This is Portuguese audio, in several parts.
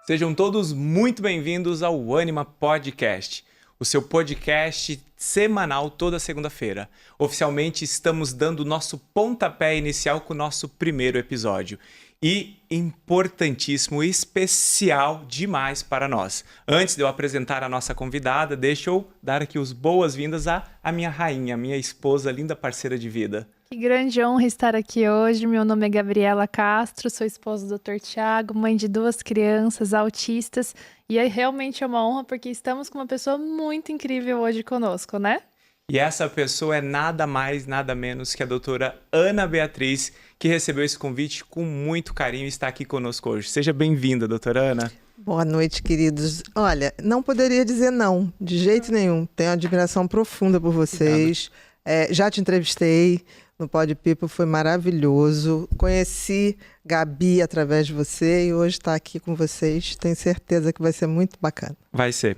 Sejam todos muito bem-vindos ao Anima Podcast, o seu podcast semanal toda segunda-feira. Oficialmente estamos dando o nosso pontapé inicial com o nosso primeiro episódio. E importantíssimo, especial demais para nós. Antes de eu apresentar a nossa convidada, deixa eu dar aqui as boas-vindas à minha rainha, minha esposa, linda parceira de vida. Que grande honra estar aqui hoje. Meu nome é Gabriela Castro, sou esposa do Dr. Tiago, mãe de 2 crianças autistas. E realmente é uma honra porque estamos com uma pessoa muito incrível hoje conosco, né? E essa pessoa é nada mais, nada menos que a doutora Ana Beatriz, que recebeu esse convite com muito carinho e está aqui conosco hoje. Seja bem-vinda, doutora Ana. Boa noite, queridos. Olha, não poderia dizer não, de jeito nenhum. Tenho uma admiração profunda por vocês. Já te entrevistei no Pod People, foi maravilhoso. Conheci Gabi através de você e hoje está aqui com vocês. Tenho certeza que vai ser muito bacana. Vai ser.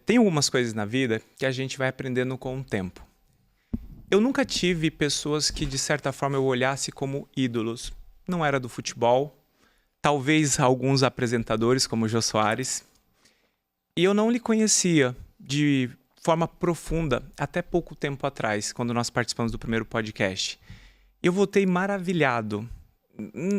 Tem algumas coisas na vida que a gente vai aprendendo com o tempo. Eu nunca tive pessoas que, de certa forma, eu olhasse como ídolos. Não era do futebol, talvez alguns apresentadores, como o Jô Soares. E eu não lhe conhecia de forma profunda até pouco tempo atrás, quando nós participamos do primeiro podcast. Eu voltei maravilhado.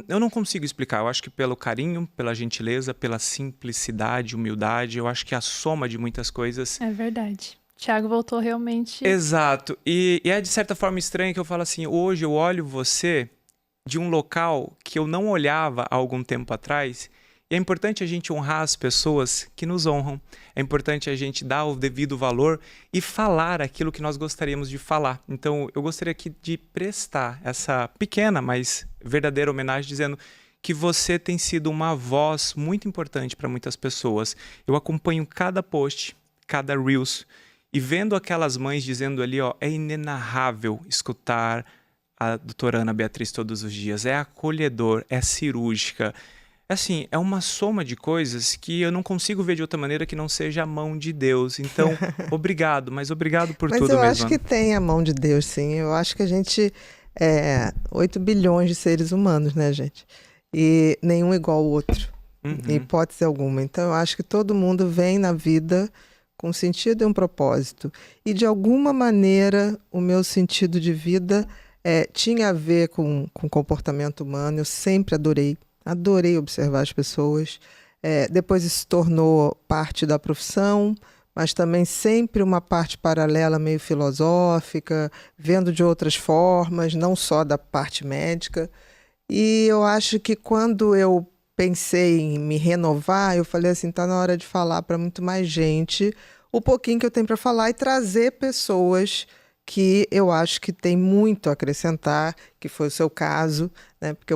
Eu não consigo explicar, eu acho que pelo carinho, pela gentileza, pela simplicidade, humildade, eu acho que a soma de muitas coisas... É verdade. Tiago voltou realmente... Exato. E é de certa forma estranho que eu falo assim, hoje eu olho você de um local que eu não olhava há algum tempo atrás, e é importante a gente honrar as pessoas que nos honram, é importante a gente dar o devido valor e falar aquilo que nós gostaríamos de falar. Então, eu gostaria aqui de prestar essa pequena, mas verdadeira homenagem, dizendo que você tem sido uma voz muito importante para muitas pessoas. Eu acompanho cada post, cada Reels, e vendo aquelas mães dizendo ali, ó, é inenarrável escutar a doutora Ana Beatriz todos os dias, é acolhedor, é cirúrgica. Assim, é uma soma de coisas que eu não consigo ver de outra maneira que não seja a mão de Deus. Então, obrigado, mas obrigado por tudo mesmo. Mas eu acho que tem a mão de Deus, sim. Eu acho que a gente 8 bilhões de seres humanos, né, gente? E nenhum igual ao outro, em hipótese alguma. Então, eu acho que todo mundo vem na vida com um sentido e um propósito. E, de alguma maneira, o meu sentido de vida tinha a ver com comportamento humano. Eu sempre adorei observar as pessoas. Depois isso se tornou parte da profissão, mas também sempre uma parte paralela, meio filosófica, vendo de outras formas, não só da parte médica. E eu acho que quando eu pensei em me renovar, eu falei assim, está na hora de falar para muito mais gente o pouquinho que eu tenho para falar e trazer pessoas que eu acho que tem muito a acrescentar, que foi o seu caso, né? Porque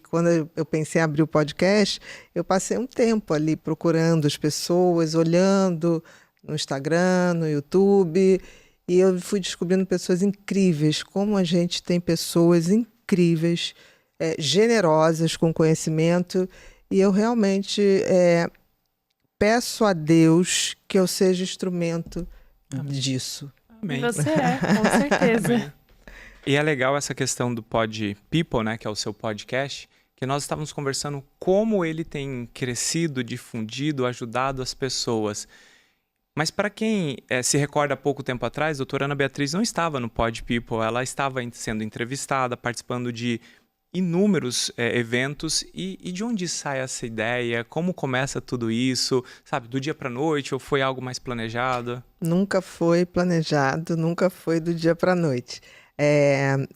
quando eu pensei em abrir o podcast, eu passei um tempo ali procurando as pessoas, olhando no Instagram, no YouTube, e eu fui descobrindo pessoas incríveis, como a gente tem pessoas incríveis, generosas, com conhecimento, e eu realmente peço a Deus que eu seja instrumento disso. Amém. Você com certeza. E é legal essa questão do Pod People, né, que é o seu podcast, que nós estávamos conversando como ele tem crescido, difundido, ajudado as pessoas. Mas para quem se recorda há pouco tempo atrás, a doutora Ana Beatriz não estava no Pod People, ela estava sendo entrevistada, participando de inúmeros eventos. E de onde sai essa ideia? Como começa tudo isso? Sabe, do dia para a noite ou foi algo mais planejado? Nunca foi planejado, nunca foi do dia para a noite.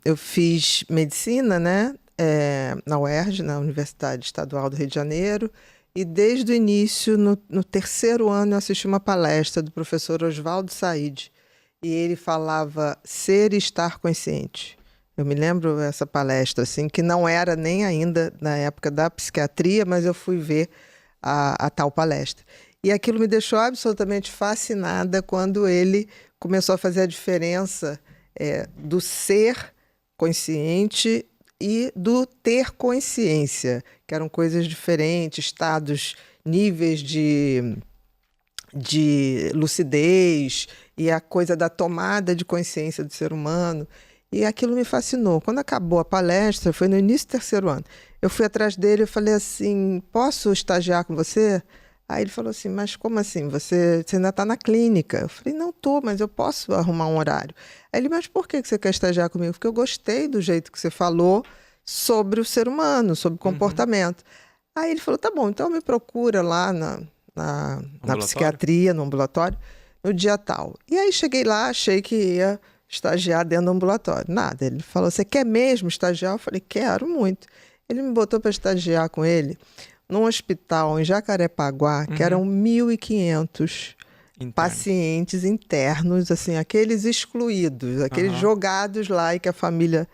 Eu fiz medicina, né, na UERJ, na Universidade Estadual do Rio de Janeiro, e desde o início, no 3º ano, eu assisti uma palestra do professor Oswaldo Said, e ele falava ser e estar consciente. Eu me lembro dessa palestra, assim, que não era nem ainda na época da psiquiatria, mas eu fui ver a tal palestra. E aquilo me deixou absolutamente fascinada quando ele começou a fazer a diferença do ser consciente e do ter consciência, que eram coisas diferentes, estados, níveis de lucidez e a coisa da tomada de consciência do ser humano. E aquilo me fascinou. Quando acabou a palestra, foi no início do 3º ano, eu fui atrás dele e falei assim, posso estagiar com você? Aí ele falou assim, mas como assim? Você ainda está na clínica? Eu falei, não tô, mas eu posso arrumar um horário. Aí ele, mas por que você quer estagiar comigo? Porque eu gostei do jeito que você falou sobre o ser humano, sobre o comportamento. Aí ele falou, tá bom, então me procura lá na psiquiatria, no ambulatório, no dia tal. E aí cheguei lá, achei que ia estagiar dentro do ambulatório. Nada, ele falou, você quer mesmo estagiar? Eu falei, quero muito. Ele me botou para estagiar com ele num hospital em Jacarepaguá, que eram 1.500 pacientes internos, assim, aqueles excluídos, aqueles jogados lá e que a família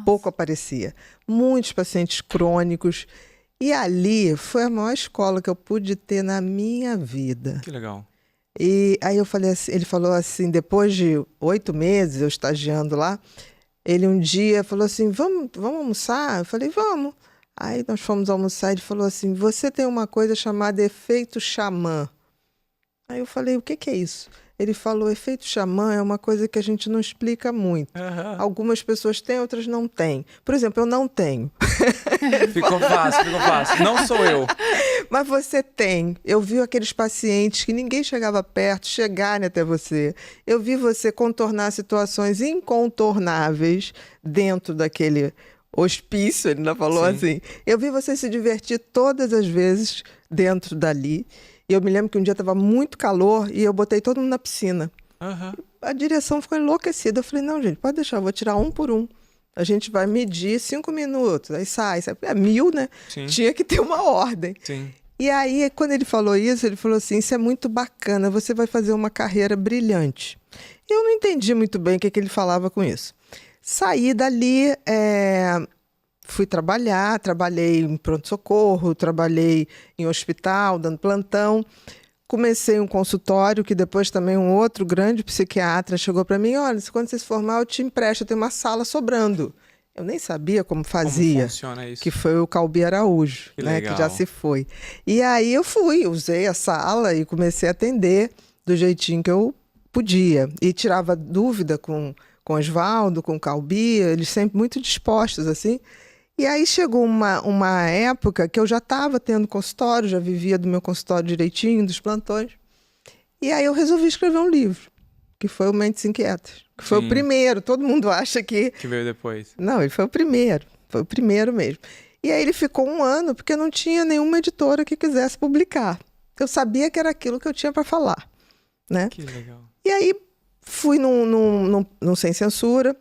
pouco aparecia. Muitos pacientes crônicos. E ali foi a maior escola que eu pude ter na minha vida. Que legal. E aí eu falei assim, ele falou assim, depois de 8 meses eu estagiando lá, ele um dia falou assim, vamos almoçar? Eu falei, vamos. Aí nós fomos almoçar e ele falou assim, você tem uma coisa chamada efeito xamã. Aí eu falei, o que é isso? Ele falou, efeito xamã é uma coisa que a gente não explica muito. Algumas pessoas têm, outras não têm. Por exemplo, eu não tenho. Ficou fácil. Não sou eu. Mas você tem. Eu vi aqueles pacientes que ninguém chegava perto, chegarem até você. Eu vi você contornar situações incontornáveis dentro daquele hospício, ele ainda falou assim. Eu vi você se divertir todas as vezes dentro dali. E eu me lembro que um dia estava muito calor e eu botei todo mundo na piscina. A direção ficou enlouquecida. Eu falei, não, gente, pode deixar, eu vou tirar um por um. A gente vai medir 5 minutos, aí sai. É 1000, né? Sim. Tinha que ter uma ordem. Sim. E aí, quando ele falou isso, ele falou assim, isso é muito bacana, você vai fazer uma carreira brilhante. Eu não entendi muito bem o que ele falava com isso. Saí dali, fui trabalhar, trabalhei em pronto-socorro, trabalhei em hospital, dando plantão. Comecei um consultório, que depois também um outro grande psiquiatra chegou para mim, olha, quando você se formar eu te empresto, eu tenho uma sala sobrando. Eu nem sabia como fazia. Como funciona isso? Que foi o Calbi Araújo, né, que já se foi. E aí eu usei a sala e comecei a atender do jeitinho que eu podia. E tirava dúvida com o Osvaldo, com o Calbi, eles sempre muito dispostos, assim. E aí chegou uma época que eu já estava tendo consultório, já vivia do meu consultório direitinho, dos plantões. E aí eu resolvi escrever um livro, que foi o Mentes Inquietas. Que foi o primeiro, todo mundo acha que... Que veio depois. Não, ele foi o primeiro mesmo. E aí ele ficou 1 ano, porque não tinha nenhuma editora que quisesse publicar. Eu sabia que era aquilo que eu tinha para falar, né? Que legal. E aí fui num Sem Censura,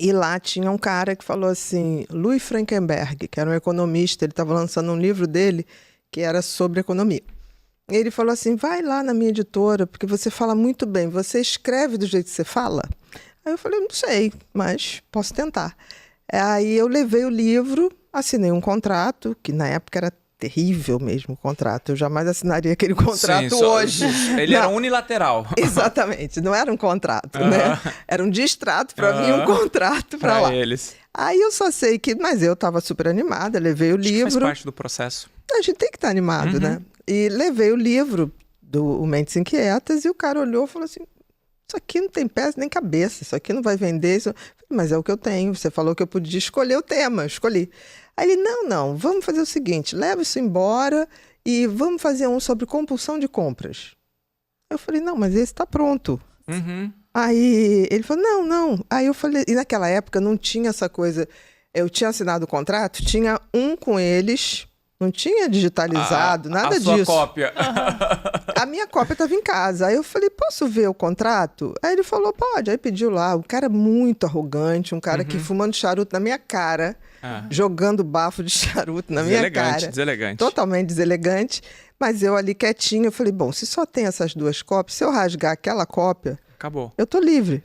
e lá tinha um cara que falou assim, Louis Frankenberg, que era um economista, ele estava lançando um livro dele que era sobre economia. E ele falou assim, vai lá na minha editora, porque você fala muito bem, você escreve do jeito que você fala? Aí eu falei, não sei, mas posso tentar. Aí eu levei o livro, assinei um contrato, que na época era terrível mesmo o contrato, eu jamais assinaria aquele contrato hoje. Ele era unilateral. Exatamente, não era um contrato, né? Era um distrato para mim, um contrato para lá. Eles. Aí eu só sei que, mas eu estava super animada, levei o livro. Faz parte do processo. A gente tem que estar animado, né? E levei o livro do Mentes Inquietas e o cara olhou e falou assim, isso aqui não tem pés nem cabeça, isso aqui não vai vender. Isso... Mas é o que eu tenho, você falou que eu podia escolher o tema, eu escolhi. Aí ele, não, vamos fazer o seguinte, leva isso embora e vamos fazer um sobre compulsão de compras. Eu falei, não, mas esse está pronto. Aí ele falou, não. Aí eu falei, e naquela época não tinha essa coisa, eu tinha assinado o contrato, tinha um com eles, não tinha digitalizado, nada disso. A sua cópia. A minha cópia estava em casa. Aí eu falei, posso ver o contrato? Aí ele falou, pode. Aí pediu lá. Um cara muito arrogante, um cara que fumando charuto na minha cara, jogando bafo de charuto na minha cara. Deselegante. Totalmente deselegante. Mas eu ali quietinho, eu falei, bom, se só tem essas 2 cópias, se eu rasgar aquela cópia, acabou. Eu tô livre.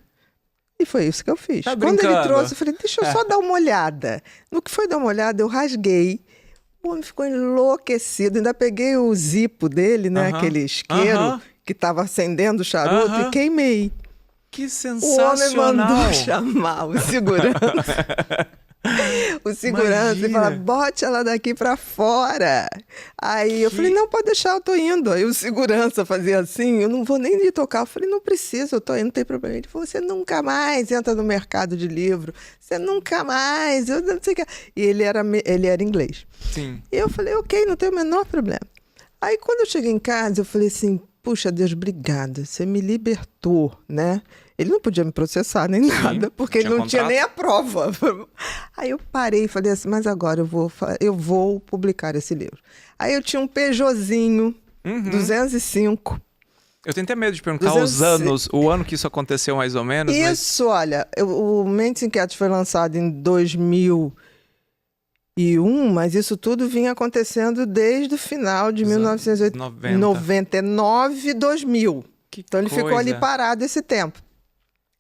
E foi isso que eu fiz. Tá Quando brincando. ele trouxe, eu falei, deixa eu só dar uma olhada. No que foi dar uma olhada, eu rasguei. O homem ficou enlouquecido. Ainda peguei o zipo dele, né? Aquele isqueiro que estava acendendo o charuto e queimei. Que sensacional. O homem mandou chamar o segurança. O segurança e fala, bote ela daqui pra fora. Aí eu falei, não, pode deixar, eu tô indo. Aí o segurança fazia assim, eu não vou nem lhe tocar. Eu falei, não precisa, eu tô indo, não tem problema. Ele falou, você nunca mais entra no mercado de livro. Você nunca mais, eu não sei o que. E ele era inglês. Sim. E eu falei, ok, não tem o menor problema. Aí quando eu cheguei em casa, eu falei assim, puxa Deus, obrigada, você me libertou, né? Ele não podia me processar nem nada, porque ele não tinha nem a prova. Aí eu parei e falei assim, mas agora eu vou publicar esse livro. Aí eu tinha um Peugeotzinho, 205. Eu tenho até medo de perguntar os anos, o ano que isso aconteceu mais ou menos. Isso, olha, o Mentes Inquietas foi lançado em 2001, mas isso tudo vinha acontecendo desde o final de 1999, 2000. Então ele ficou ali parado esse tempo.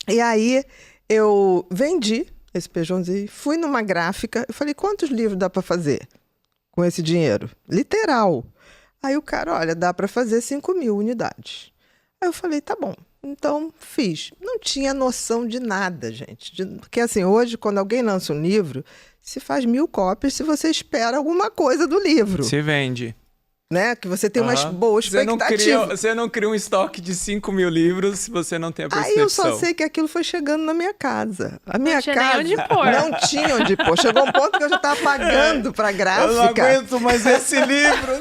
E aí eu vendi esse Peugeotzinho, fui numa gráfica, eu falei, quantos livros dá para fazer com esse dinheiro? Literal. Aí o cara, olha, dá para fazer 5.000 unidades. Aí eu falei, tá bom. Então fiz. Não tinha noção de nada, gente. Porque assim, hoje, quando alguém lança um livro, se faz 1.000 cópias se você espera alguma coisa do livro. Se vende. Né? Que você tem uma boa expectativa. Você não cria um estoque de 5.000 livros se você não tem a percepção. Aí eu só sei que aquilo foi chegando na minha casa. A minha casa não tinha onde pôr. Chegou um ponto que eu já estava pagando para a gráfica. Eu não aguento mais esse livro.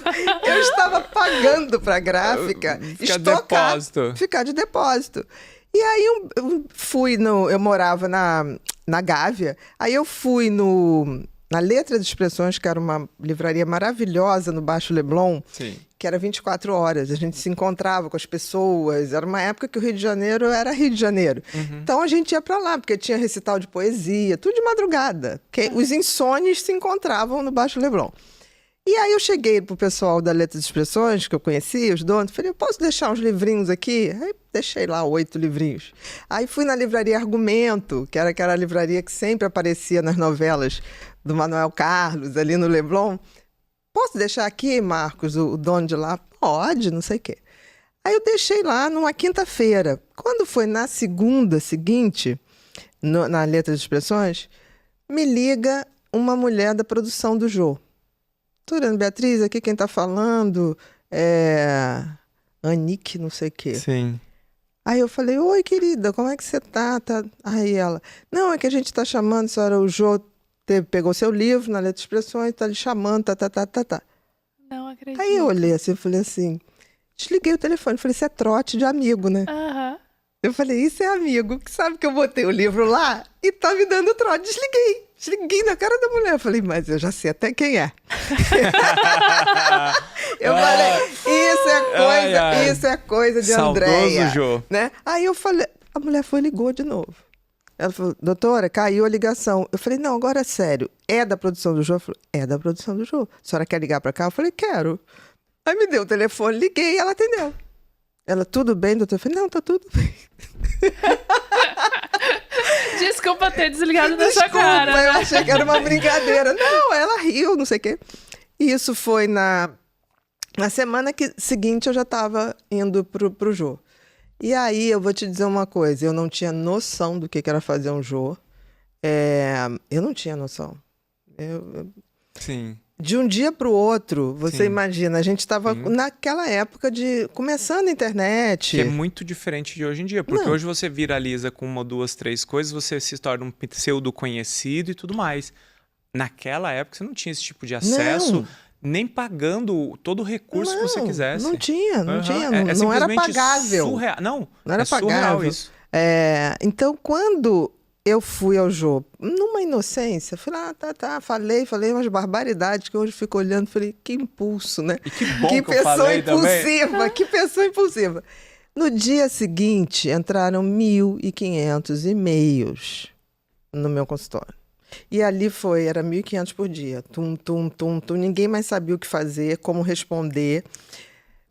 Eu estava pagando para a gráfica ficar de depósito. E aí eu fui eu morava na Gávea, aí eu fui na Letra de Expressões, que era uma livraria maravilhosa no Baixo Leblon, Sim. que era 24 horas. A gente se encontrava com as pessoas. Era uma época que o Rio de Janeiro era Rio de Janeiro. Então a gente ia para lá, porque tinha recital de poesia, tudo de madrugada. Os insônios se encontravam no Baixo Leblon. E aí eu cheguei pro pessoal da Letra de Expressões, que eu conhecia, os donos, falei, eu posso deixar uns livrinhos aqui? Aí deixei lá 8 livrinhos. Aí fui na livraria Argumento, que era aquela livraria que sempre aparecia nas novelas do Manuel Carlos, ali no Leblon. Posso deixar aqui, Marcos, o dono de lá? Pode, não sei o quê. Aí eu deixei lá numa quinta-feira. Quando foi na segunda seguinte, na Letra de Expressões, me liga uma mulher da produção do Jô. Turana Beatriz, aqui quem tá falando é Anique, não sei o quê. Sim. Aí eu falei, oi, querida, como é que você tá? Aí ela, não, é que a gente tá chamando, a senhora, o Jô pegou seu livro na Letra de Expressões, tá lhe chamando, tá. Não acredito. Aí eu olhei assim, eu falei assim, desliguei o telefone, falei, isso é trote de amigo, né? Eu falei, isso é amigo, que sabe que eu botei o livro lá e tá me dando trote. Desliguei na cara da mulher. Eu falei, mas eu já sei até quem é. Eu falei, isso é coisa de Andréia. Né? Aí eu falei, a mulher foi e ligou de novo. Ela falou, doutora, caiu a ligação. Eu falei, não, agora é sério. É da produção do Jô? Ela falou, é da produção do Jô. A senhora quer ligar pra cá? Eu falei, quero. Aí me deu o telefone, liguei e ela atendeu. Ela, tudo bem, doutor? Eu falei, não, tá tudo bem. Desculpa ter desligado da sua cara. Eu achei que era uma brincadeira. Não, ela riu, não sei o quê. E isso foi na semana seguinte, eu já estava indo pro Jô. E aí, eu vou te dizer uma coisa. Eu não tinha noção do que era fazer um Jô. Eu não tinha noção. Sim. De um dia para o outro, você imagina, a gente estava naquela época de começando a internet. Que é muito diferente de hoje em dia, porque hoje você viraliza com 1, 2, 3 coisas, você se torna um pseudo conhecido e tudo mais. Naquela época você não tinha esse tipo de acesso, nem pagando todo o recurso que você quisesse. Não tinha, não era pagável. Surreal. Não era pagável. Isso. Então, quando eu fui ao Jô, numa inocência, falei, falei umas barbaridades que hoje eu fico olhando, falei, que impulso, né? E que bom que pessoa eu falei impulsiva, também. Que pessoa impulsiva. No dia seguinte, entraram 1.500 e-mails no meu consultório. E ali era 1.500 por dia. Tum, ninguém mais sabia o que fazer, como responder.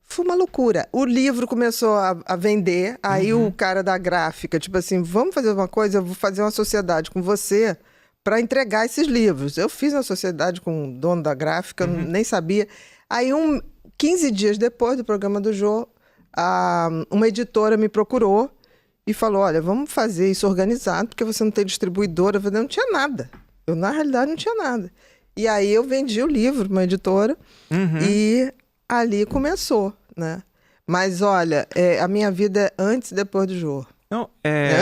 Foi uma loucura. O livro começou a vender, aí o cara da gráfica, tipo assim, vamos fazer uma coisa, eu vou fazer uma sociedade com você para entregar esses livros. Eu fiz uma sociedade com o dono da gráfica, nem sabia. Aí, 15 dias depois do programa do Jô, uma editora me procurou e falou, olha, vamos fazer isso organizado, porque você não tem distribuidora. Eu falei, não tinha nada. Eu, na realidade, não tinha nada. E aí eu vendi o livro para uma editora e ali começou, né? Mas olha, a minha vida é antes e depois do Jô. Não,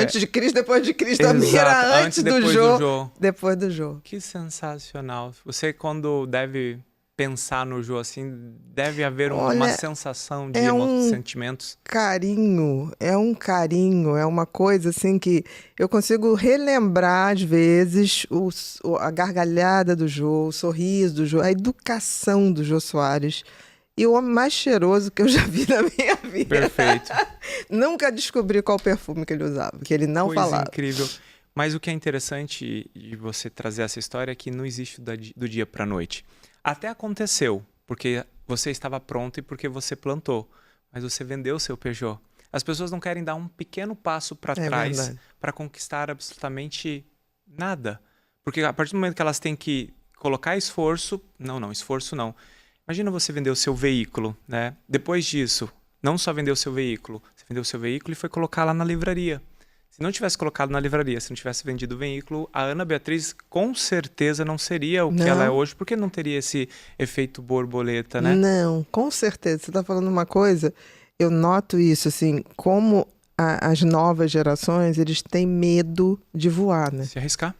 Antes de Cristo, depois de Cristo. A minha era antes do Jô, depois do Jô. Que sensacional. Você, quando deve pensar no Jô, assim, deve haver uma sensação de sentimentos. É um carinho, é uma coisa assim que eu consigo relembrar às vezes a gargalhada do Jô, o sorriso do Jô, a educação do Jô Soares. E o homem mais cheiroso que eu já vi na minha vida. Perfeito. Nunca descobri qual perfume que ele usava, que ele não falava. Incrível. Mas o que é interessante de você trazer essa história é que não existe do dia para a noite. Até aconteceu, porque você estava pronto e porque você plantou. Mas você vendeu o seu Peugeot. As pessoas não querem dar um pequeno passo para trás para conquistar absolutamente nada. Porque a partir do momento que elas têm que colocar esforço... esforço não. Imagina você vender o seu veículo, né? Depois disso, não só vender o seu veículo, você vendeu o seu veículo e foi colocar lá na livraria. Se não tivesse colocado na livraria, se não tivesse vendido o veículo, a Ana Beatriz com certeza não seria o que ela é hoje, porque não teria esse efeito borboleta, né? Não, com certeza. Você está falando uma coisa, eu noto isso, assim, como as novas gerações, eles têm medo de voar, né? Se arriscar.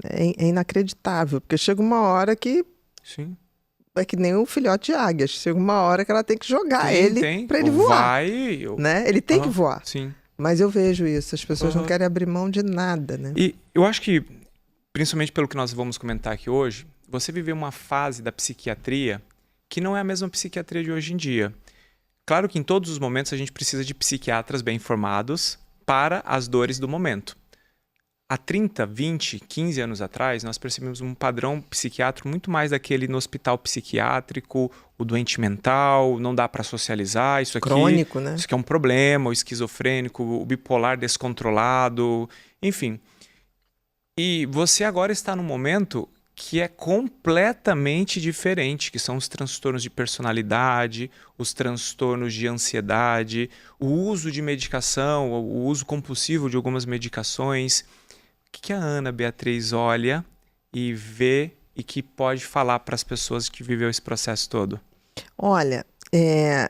É inacreditável, porque chega uma hora que... Sim. É que nem o filhote de águias. Chega uma hora que ela tem que jogar ele para ele voar. Né? Ele tem que voar. Sim. Mas eu vejo isso. As pessoas não querem abrir mão de nada, né? E eu acho que, principalmente pelo que nós vamos comentar aqui hoje, você viveu uma fase da psiquiatria que não é a mesma psiquiatria de hoje em dia. Claro que em todos os momentos a gente precisa de psiquiatras bem informados para as dores do momento. Há 30, 20, 15 anos atrás, nós percebemos um padrão psiquiátrico muito mais daquele no hospital psiquiátrico, o doente mental, não dá para socializar, isso aqui... Crônico, né? Isso aqui é um problema, o esquizofrênico, o bipolar descontrolado, enfim. E você agora está num momento que é completamente diferente, que são os transtornos de personalidade, os transtornos de ansiedade, o uso de medicação, o uso compulsivo de algumas medicações... O que a Ana Beatriz olha e vê e que pode falar para as pessoas que viveu esse processo todo? Olha,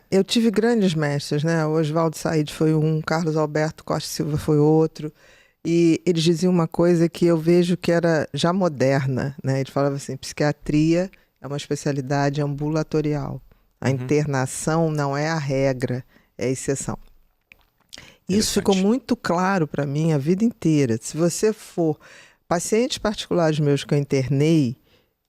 eu tive grandes mestres, né? O Oswaldo Said foi um, Carlos Alberto Costa Silva foi outro. E eles diziam uma coisa que eu vejo que era já moderna, né? Eles falavam assim, psiquiatria é uma especialidade ambulatorial. A internação não é a regra, é a exceção. Isso ficou muito claro para mim a vida inteira. Se você for pacientes particulares meus que eu internei,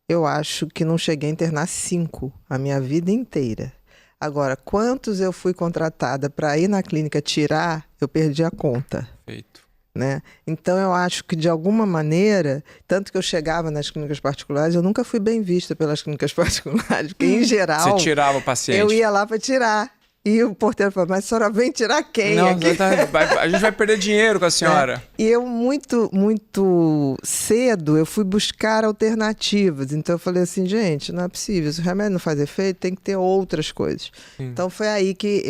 eu acho que não cheguei a internar 5 a minha vida inteira. Agora, quantos eu fui contratada para ir na clínica tirar, eu perdi a conta. Perfeito. Né? Então eu acho que de alguma maneira, tanto que eu chegava nas clínicas particulares, eu nunca fui bem vista pelas clínicas particulares, porque em geral... Você tirava o paciente? Eu ia lá para tirar. E o porteiro falou, mas a senhora vem tirar quem aqui? A gente vai perder dinheiro com a senhora. E eu, muito cedo, eu fui buscar alternativas. Então eu falei assim, gente, não é possível. Se o remédio não faz efeito, tem que ter outras coisas. Sim. Então foi aí que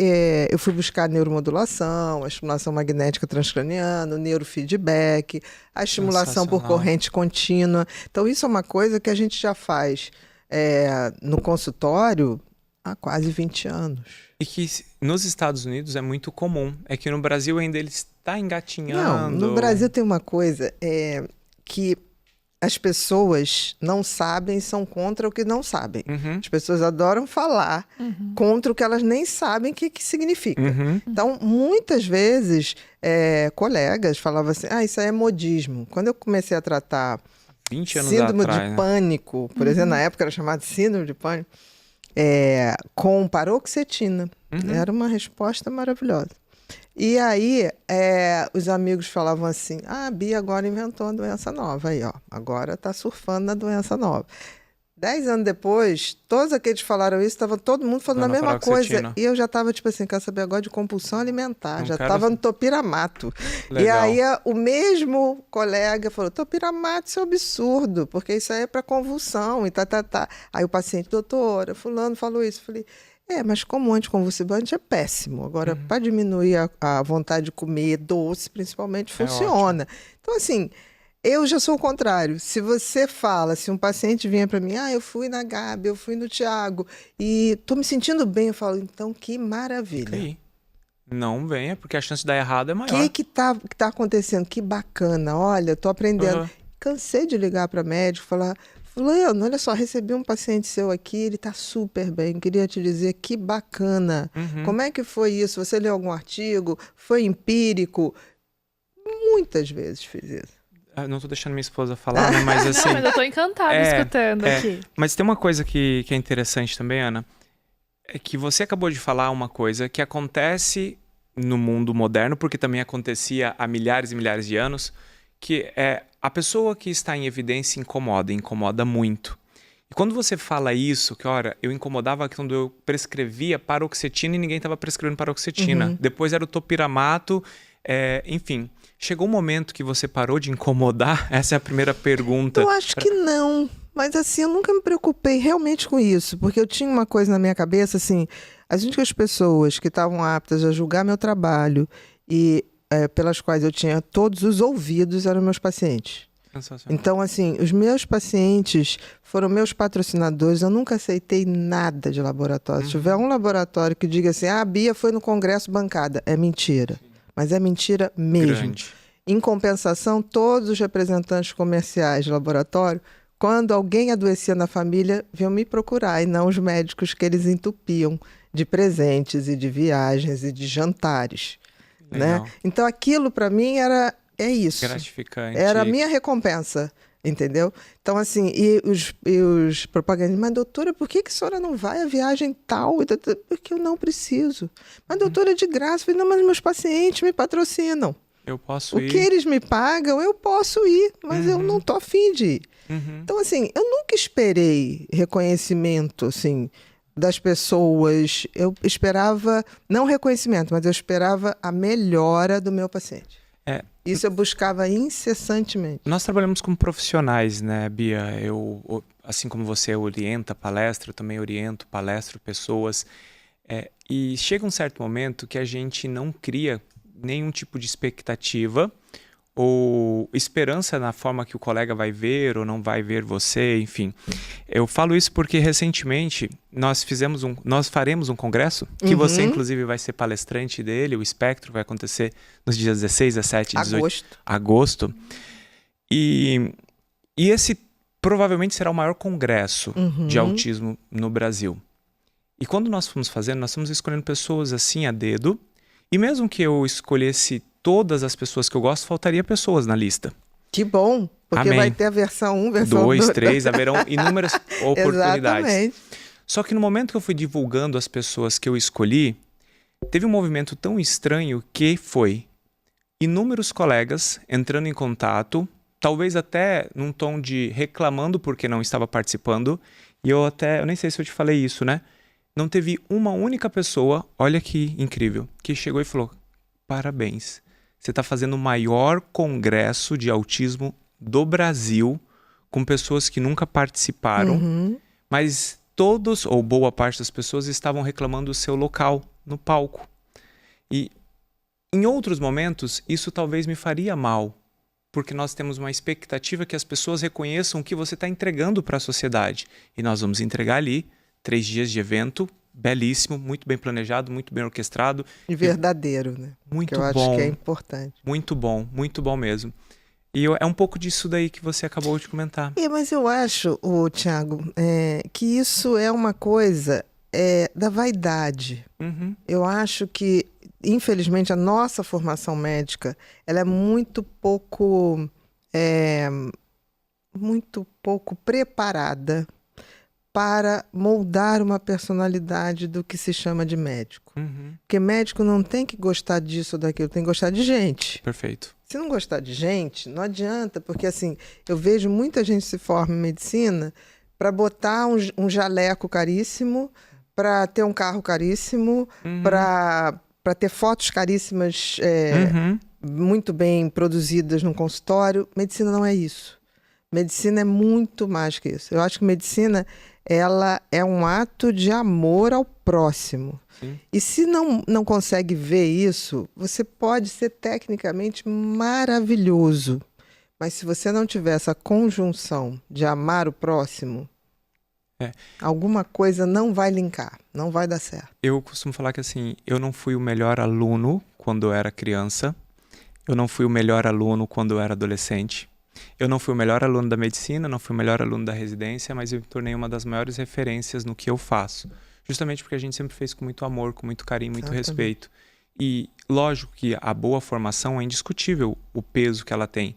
eu fui buscar a neuromodulação, a estimulação magnética transcraniana, o neurofeedback, a estimulação por corrente contínua. Então isso é uma coisa que a gente já faz no consultório há quase 20 anos. E que nos Estados Unidos é muito comum. É que no Brasil ainda ele está engatinhando. Não, no Brasil tem uma coisa que as pessoas não sabem, são contra o que não sabem. As pessoas adoram falar contra o que elas nem sabem o que significa. Então, muitas vezes, colegas falavam assim, isso aí é modismo. Quando eu comecei a tratar 20 anos síndrome atrás, de pânico, por exemplo, na época era chamado de síndrome de pânico, com paroxetina. Era uma resposta maravilhosa. E aí, os amigos falavam assim, a Bia agora inventou uma doença nova. Aí, ó, agora tá surfando na doença nova. 10 anos depois, todos aqueles que falaram isso, estava todo mundo falando a mesma coisa. E eu já estava, tipo assim, quero saber agora de compulsão alimentar. Já estava no topiramato. Legal. E aí, o mesmo colega falou, topiramato, isso é um absurdo, porque isso aí é para convulsão e tá. Aí o paciente, doutora, fulano falou isso. Eu falei, mas como anticonvulsivante é péssimo. Agora, para diminuir a vontade de comer doce, principalmente, funciona. Então, assim... Eu já sou o contrário. Se você fala, se um paciente vinha para mim, eu fui na Gabi, eu fui no Thiago e tô me sentindo bem, eu falo, então que maravilha. Okay. Não venha, porque a chance de dar errado é maior. O que tá acontecendo? Que bacana, olha, tô aprendendo. Cansei de ligar para médico, falar, fulano, olha só, recebi um paciente seu aqui, ele tá super bem, queria te dizer que bacana. Como é que foi isso? Você leu algum artigo? Foi empírico? Muitas vezes fiz isso. Não tô deixando minha esposa falar, né? Mas assim... Não, mas eu tô encantada escutando aqui. Mas tem uma coisa que é interessante também, Ana, é que você acabou de falar uma coisa que acontece no mundo moderno, porque também acontecia há milhares e milhares de anos, que é a pessoa que está em evidência incomoda muito. E quando você fala isso, que olha, eu incomodava quando eu prescrevia paroxetina e ninguém estava prescrevendo paroxetina. Depois era o topiramato, enfim... Chegou um momento que você parou de incomodar? Essa é a primeira pergunta. Eu acho que não. Mas assim, eu nunca me preocupei realmente com isso. Porque eu tinha uma coisa na minha cabeça, assim... As únicas pessoas que estavam aptas a julgar meu trabalho e pelas quais eu tinha todos os ouvidos eram meus pacientes. Então, assim, os meus pacientes foram meus patrocinadores. Eu nunca aceitei nada de laboratório. Se tiver um laboratório que diga assim, a Bia foi no congresso bancada. É mentira. Mas é mentira mesmo. Grande. Em compensação, todos os representantes comerciais de laboratório, quando alguém adoecia na família, vinham me procurar, e não os médicos que eles entupiam de presentes e de viagens e de jantares. Né? Então aquilo para mim é isso. Gratificante. Era a minha recompensa. Entendeu? Então, assim, e os propagandistas, mas doutora, por que a senhora não vai à viagem tal? Porque eu não preciso. Mas doutora, é de graça. Eu falei, não, mas meus pacientes me patrocinam. Eu posso ir. O que eles me pagam, eu posso ir, mas eu não tô afim de ir. Então, assim, eu nunca esperei reconhecimento, assim, das pessoas. Eu esperava, não reconhecimento, mas eu esperava a melhora do meu paciente. Isso eu buscava incessantemente. Nós trabalhamos como profissionais, né, Bia? Eu, assim como você orienta palestra, eu também oriento, palestro pessoas. E chega um certo momento que a gente não cria nenhum tipo de expectativa ou esperança na forma que o colega vai ver ou não vai ver você, enfim. Eu falo isso porque recentemente nós faremos um congresso, que você inclusive vai ser palestrante dele, o Espectro vai acontecer nos dias 16, 17 e 18 agosto. E esse provavelmente será o maior congresso de autismo no Brasil. E quando nós fomos fazendo, nós fomos escolhendo pessoas assim a dedo, e mesmo que eu escolhesse todas as pessoas que eu gosto, faltaria pessoas na lista. Que bom, porque Amém. vai ter a versão 1, versão 2, 3, haverão inúmeras oportunidades. Exatamente. Só que no momento que eu fui divulgando as pessoas que eu escolhi, teve um movimento tão estranho que foi inúmeros colegas entrando em contato, talvez até num tom de reclamando porque não estava participando, e eu nem sei se eu te falei isso, né? Não teve uma única pessoa, olha que incrível, que chegou e falou, parabéns. Você está fazendo o maior congresso de autismo do Brasil com pessoas que nunca participaram, mas todos, ou boa parte das pessoas, estavam reclamando do seu local no palco. E em outros momentos, isso talvez me faria mal, porque nós temos uma expectativa que as pessoas reconheçam o que você está entregando para a sociedade. E nós vamos entregar ali 3 dias de evento, belíssimo, muito bem planejado, muito bem orquestrado. E verdadeiro, né? Muito que eu bom. acho que é importante. Muito bom mesmo. E é um pouco disso daí que você acabou de comentar. Mas eu acho, Thiago, que isso é uma coisa da vaidade. Eu acho que, infelizmente, a nossa formação médica ela é muito pouco preparada para moldar uma personalidade do que se chama de médico. Porque médico não tem que gostar disso ou daquilo, tem que gostar de gente. Perfeito. Se não gostar de gente, não adianta, porque assim, eu vejo muita gente se forma em medicina para botar um jaleco caríssimo, para ter um carro caríssimo, para ter fotos caríssimas muito bem produzidas num consultório. Medicina não é isso. Medicina é muito mais que isso. Eu acho que medicina ela é um ato de amor ao próximo. Sim. E se não consegue ver isso, você pode ser tecnicamente maravilhoso, Mas se você não tiver essa conjunção de amar o próximo, alguma coisa não vai linkar, não vai dar certo. Eu costumo falar que assim, eu não fui o melhor aluno quando eu era criança, eu não fui o melhor aluno quando eu era adolescente, eu não fui o melhor aluno da medicina, não fui o melhor aluno da residência, mas eu me tornei uma das maiores referências no que eu faço. Justamente porque a gente sempre fez com muito amor, com muito carinho, muito respeito. E lógico que a boa formação é indiscutível o peso que ela tem.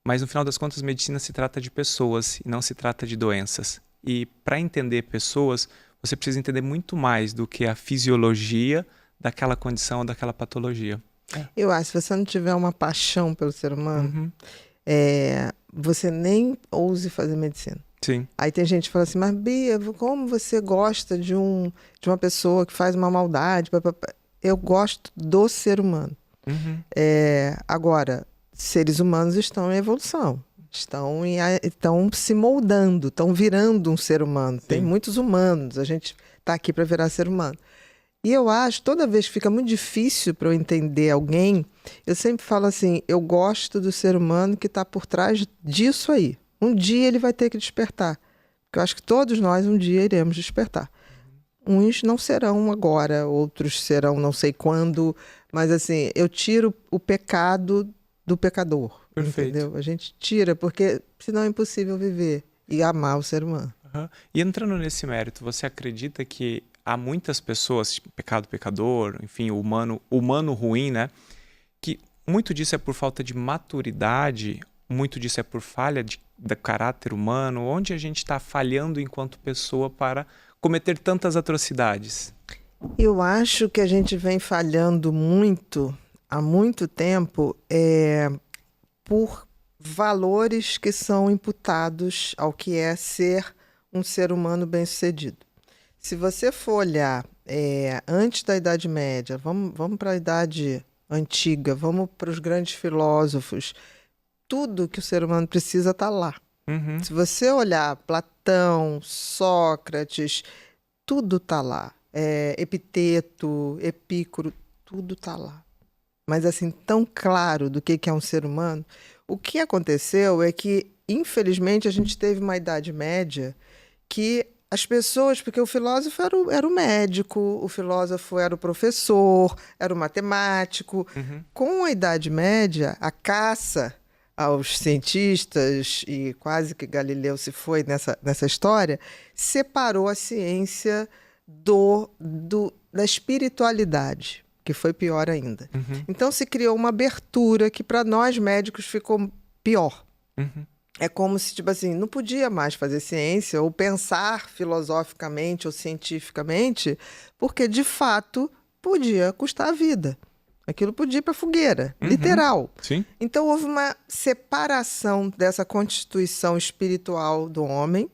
Mas no final das contas, medicina se trata de pessoas e não se trata de doenças. E para entender pessoas, você precisa entender muito mais do que a fisiologia daquela condição ou daquela patologia. Eu acho que se você não tiver uma paixão pelo ser humano, você nem ouse fazer medicina. Sim. Aí tem gente que fala assim, mas Bia, como você gosta de uma pessoa que faz uma maldade? Eu gosto do ser humano. Agora, seres humanos estão em evolução. Estão se moldando, estão virando um ser humano. Sim. Tem muitos humanos, a gente está aqui para virar ser humano. E eu acho, toda vez que fica muito difícil para eu entender alguém, eu sempre falo assim, eu gosto do ser humano que está por trás disso aí. Um dia ele vai ter que despertar. Porque eu acho que todos nós um dia iremos despertar. Uns não serão agora, outros serão não sei quando, mas assim, eu tiro o pecado do pecador. Perfeito. Entendeu? A gente tira, porque senão é impossível viver e amar o ser humano. E entrando nesse mérito, você acredita que há muitas pessoas, tipo, pecado, pecador, enfim, o humano ruim, né? Que muito disso é por falta de maturidade, muito disso é por falha do caráter humano, onde a gente está falhando enquanto pessoa para cometer tantas atrocidades? Eu acho que a gente vem falhando muito, há muito tempo, por valores que são imputados ao que é ser um ser humano bem-sucedido. Se você for olhar antes da Idade Média, vamos para a Idade Antiga, vamos para os grandes filósofos, tudo que o ser humano precisa está lá. Se você olhar Platão, Sócrates, tudo está lá. Epiteto, Epícoro, tudo está lá. Mas assim, tão claro do que é um ser humano. O que aconteceu é que, infelizmente, a gente teve uma Idade Média que as pessoas, porque o filósofo era o médico, o filósofo era o professor, era o matemático. Com a Idade Média, a caça aos cientistas, e quase que Galileu se foi nessa história, separou a ciência da espiritualidade, que foi pior ainda. Então se criou uma abertura que para nós médicos ficou pior. É como se, tipo assim, não podia mais fazer ciência ou pensar filosoficamente ou cientificamente, porque de fato podia custar a vida. Aquilo podia ir para a fogueira, literal. Sim. Então houve uma separação dessa constituição espiritual do homem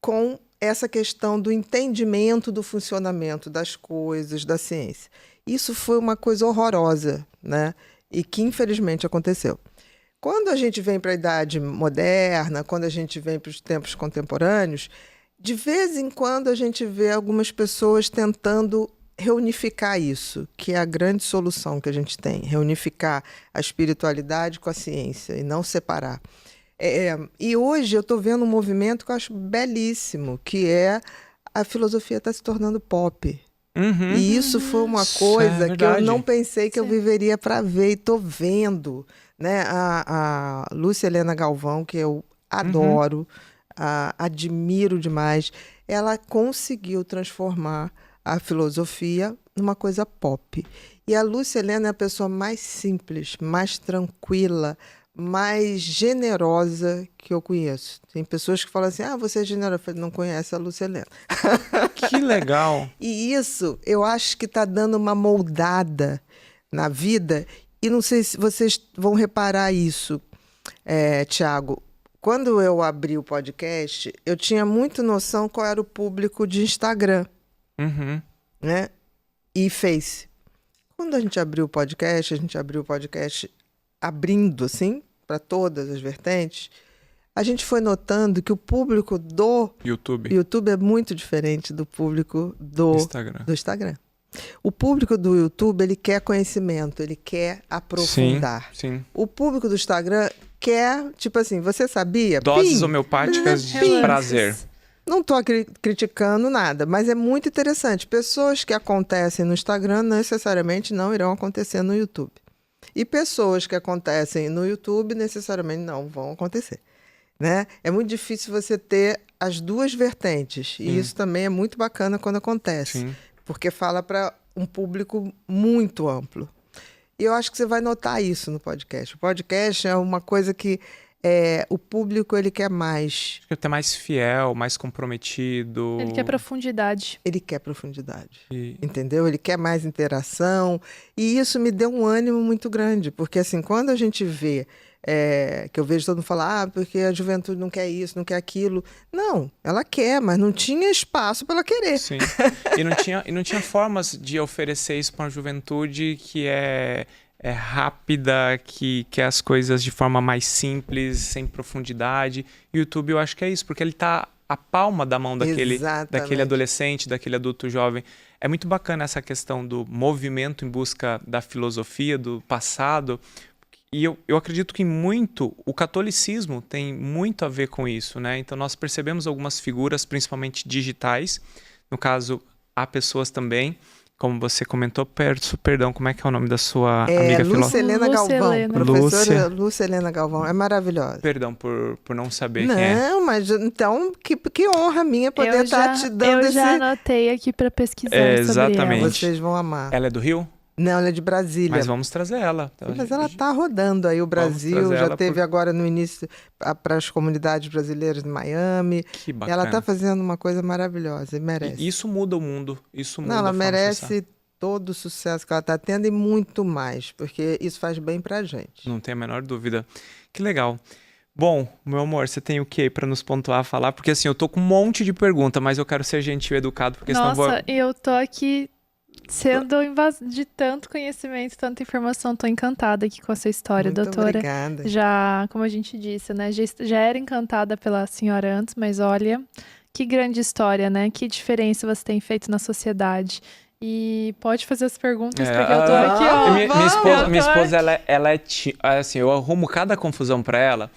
com essa questão do entendimento do funcionamento das coisas, da ciência. Isso foi uma coisa horrorosa, né? E que infelizmente aconteceu. Quando a gente vem para a Idade Moderna, quando a gente vem para os tempos contemporâneos, de vez em quando a gente vê algumas pessoas tentando reunificar isso, que é a grande solução que a gente tem, reunificar a espiritualidade com a ciência e não separar. E hoje eu estou vendo um movimento que eu acho belíssimo, que é a filosofia está se tornando pop. E isso foi uma coisa que eu não pensei que eu viveria para ver, e estou vendo. Né? A Lúcia Helena Galvão, que eu adoro, admiro demais, ela conseguiu transformar a filosofia numa coisa pop. E a Lúcia Helena é a pessoa mais simples, mais tranquila, mais generosa que eu conheço. Tem pessoas que falam assim, você é generosa. Eu falei, não conhece a Lúcia Helena. Que legal! E isso, eu acho que está dando uma moldada na vida. E não sei se vocês vão reparar isso, Tiago. Quando eu abri o podcast, eu tinha muito noção qual era o público de Instagram, né? E Face. Quando a gente abriu o podcast, abrindo, assim, para todas as vertentes, a gente foi notando que o público do YouTube é muito diferente do público do Instagram. O público do YouTube, ele quer conhecimento, ele quer aprofundar. Sim. O público do Instagram quer, tipo assim, você sabia? Doses homeopáticas de prazer. Não estou criticando nada, mas é muito interessante. Pessoas que acontecem no Instagram necessariamente não irão acontecer no YouTube. E pessoas que acontecem no YouTube necessariamente não vão acontecer, né? É muito difícil você ter as duas vertentes. E isso também é muito bacana quando acontece. Sim. Porque fala para um público muito amplo. E eu acho que você vai notar isso no podcast. O podcast é uma coisa que o público ele quer mais. Acho que até mais fiel, mais comprometido. Ele quer profundidade. Ele quer profundidade. Entendeu? Ele quer mais interação. E isso me deu um ânimo muito grande. Porque assim, quando a gente vê, que eu vejo todo mundo falar, porque a juventude não quer isso, não quer aquilo. Não, ela quer, mas não tinha espaço para ela querer. Sim. E não tinha formas de oferecer isso para uma juventude que é rápida, que quer as coisas de forma mais simples, sem profundidade. E o YouTube eu acho que é isso, porque ele tá à palma da mão daquele adolescente, daquele adulto jovem. É muito bacana essa questão do movimento em busca da filosofia, do passado. E eu acredito que o catolicismo tem muito a ver com isso, né? Então nós percebemos algumas figuras, principalmente digitais. No caso, há pessoas também, como você comentou, perdão, como é que é o nome da sua amiga filósofa? Lúcia Helena Galvão, professora Lúcia Helena Galvão, é maravilhosa. Perdão por não saber quem é. Não, mas então, que honra minha poder estar te dando Eu já anotei aqui para pesquisar exatamente. sobre ela. Vocês vão amar. Ela é do Rio? Não, ela é de Brasília. Mas vamos trazer ela. Mas ela está rodando aí o Brasil, já teve agora no início para as comunidades brasileiras de Miami. Que bacana. Ela está fazendo uma coisa maravilhosa e merece. E isso muda o mundo. Ela merece todo o sucesso que ela está tendo e muito mais, porque isso faz bem pra gente. Não tem a menor dúvida. Que legal. Bom, meu amor, você tem o que para nos pontuar, falar? Porque assim, eu tô com um monte de pergunta, mas eu quero ser gentil e educado, porque senão eu tô aqui sendo de tanto conhecimento, tanta informação, tô encantada aqui com a sua história, muito doutora. Obrigada. Já, como a gente disse, né, já era encantada pela senhora antes, mas olha, que grande história, né? Que diferença você tem feito na sociedade. E pode fazer as perguntas, porque eu tô aqui, ó. Minha esposa, ela é assim, eu arrumo cada confusão pra ela.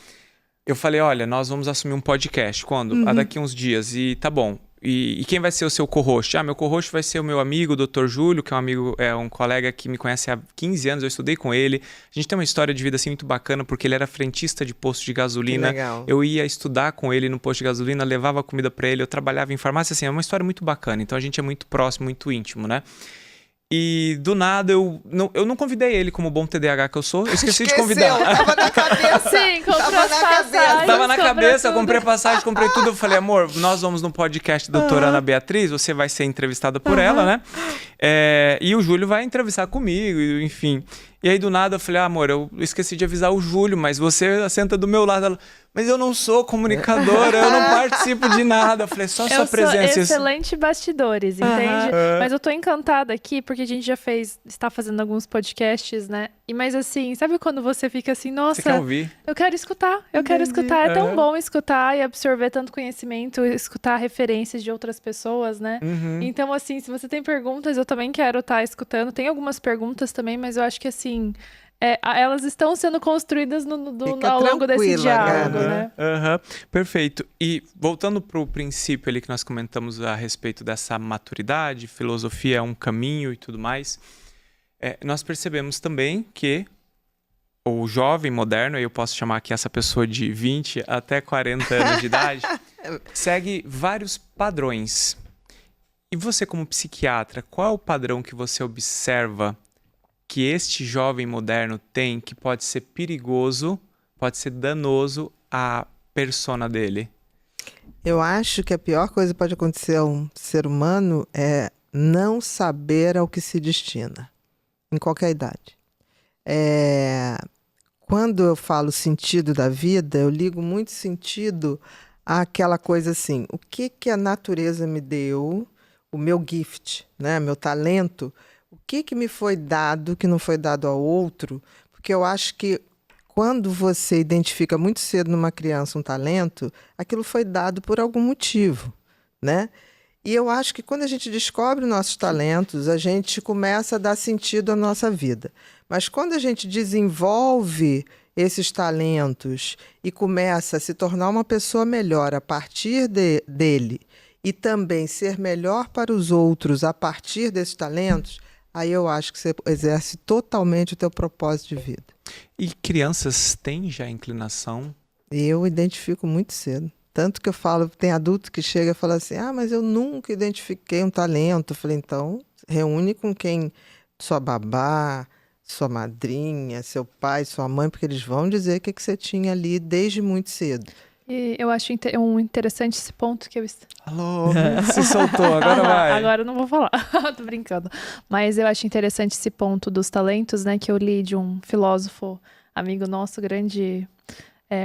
Eu falei, olha, nós vamos assumir um podcast. Quando? Daqui uns dias. E tá bom. E quem vai ser o seu co-host? Meu co-host vai ser o meu amigo, o Dr. Júlio, que é um colega que me conhece há 15 anos, eu estudei com ele. A gente tem uma história de vida assim muito bacana, porque ele era frentista de posto de gasolina. Que legal. Eu ia estudar com ele no posto de gasolina, levava comida para ele, eu trabalhava em farmácia, assim, é uma história muito bacana. Então a gente é muito próximo, muito íntimo, né? E do nada, eu não convidei ele como bom TDAH que eu sou. Eu esqueci de convidar. Tava na cabeça. Sim, comprou as passagens. Tava na cabeça, eu comprei passagem, comprei tudo. Eu falei, amor, nós vamos no podcast da doutora Ana Beatriz, você vai ser entrevistada por ela, né? E o Júlio vai entrevistar comigo, enfim. E aí do nada eu falei, amor, eu esqueci de avisar o Júlio, mas você senta do meu lado. Ela, mas eu não sou comunicadora, eu não participo de nada. Eu falei, só sua presença. Eu sou excelente bastidores, entende? Mas eu tô encantada aqui, porque a gente já está fazendo alguns podcasts, né? Mas assim, sabe quando você fica assim, nossa, você quer ouvir? Eu quero escutar. É tão bom escutar e absorver tanto conhecimento, escutar referências de outras pessoas, né? Então, assim, se você tem perguntas, eu também quero estar escutando. Tem algumas perguntas também, mas eu acho que assim, elas estão sendo construídas ao longo desse diálogo, né? Perfeito. E voltando para o princípio ali que nós comentamos a respeito dessa maturidade, filosofia é um caminho e tudo mais, nós percebemos também que o jovem moderno, eu posso chamar aqui essa pessoa de 20 até 40 anos de idade, segue vários padrões. E você, como psiquiatra, qual é o padrão que você observa que este jovem moderno tem que pode ser perigoso, pode ser danoso à persona dele? Eu acho que a pior coisa que pode acontecer a um ser humano é não saber ao que se destina, em qualquer idade. Quando eu falo sentido da vida, eu ligo muito sentido àquela coisa assim, o que a natureza me deu, o meu gift, né, meu talento, o que me foi dado que não foi dado ao outro, porque eu acho que quando você identifica muito cedo numa criança um talento, aquilo foi dado por algum motivo, né? E eu acho que quando a gente descobre nossos talentos, a gente começa a dar sentido à nossa vida. Mas quando a gente desenvolve esses talentos e começa a se tornar uma pessoa melhor a partir dele e também ser melhor para os outros a partir desses talentos, aí eu acho que você exerce totalmente o teu propósito de vida. E crianças têm já inclinação? Eu identifico muito cedo. Tanto que eu falo, tem adulto que chega e fala assim, mas eu nunca identifiquei um talento. Eu falei, então, reúne com quem, sua babá, sua madrinha, seu pai, sua mãe, porque eles vão dizer o que você tinha ali desde muito cedo. E eu acho interessante esse ponto que eu... Alô, se soltou, agora vai. Agora eu não vou falar, tô brincando. Mas eu acho interessante esse ponto dos talentos, né? Que eu li de um filósofo amigo nosso, grande...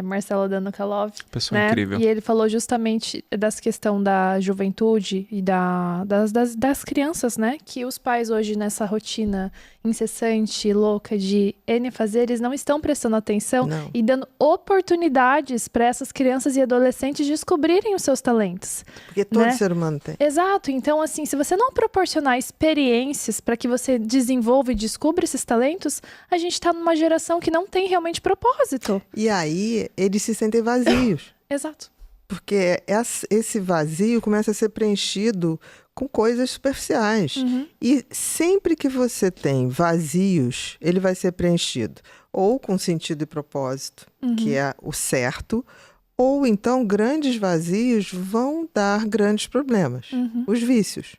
Marcelo Danukalov, Pessoa né? incrível. E ele falou justamente dessa questão da juventude e das crianças, né? Que os pais hoje, nessa rotina incessante, louca de N fazer, eles não estão prestando atenção e dando oportunidades para essas crianças e adolescentes descobrirem os seus talentos. Porque todo ser humano tem. Exato. Então, assim, se você não proporcionar experiências para que você desenvolva e descubra esses talentos, a gente está numa geração que não tem realmente propósito. E aí, eles se sentem vazios. Exato. Porque esse vazio começa a ser preenchido com coisas superficiais. E sempre que você tem vazios, ele vai ser preenchido ou com sentido e propósito, que é o certo, ou então grandes vazios vão dar grandes problemas. Os vícios.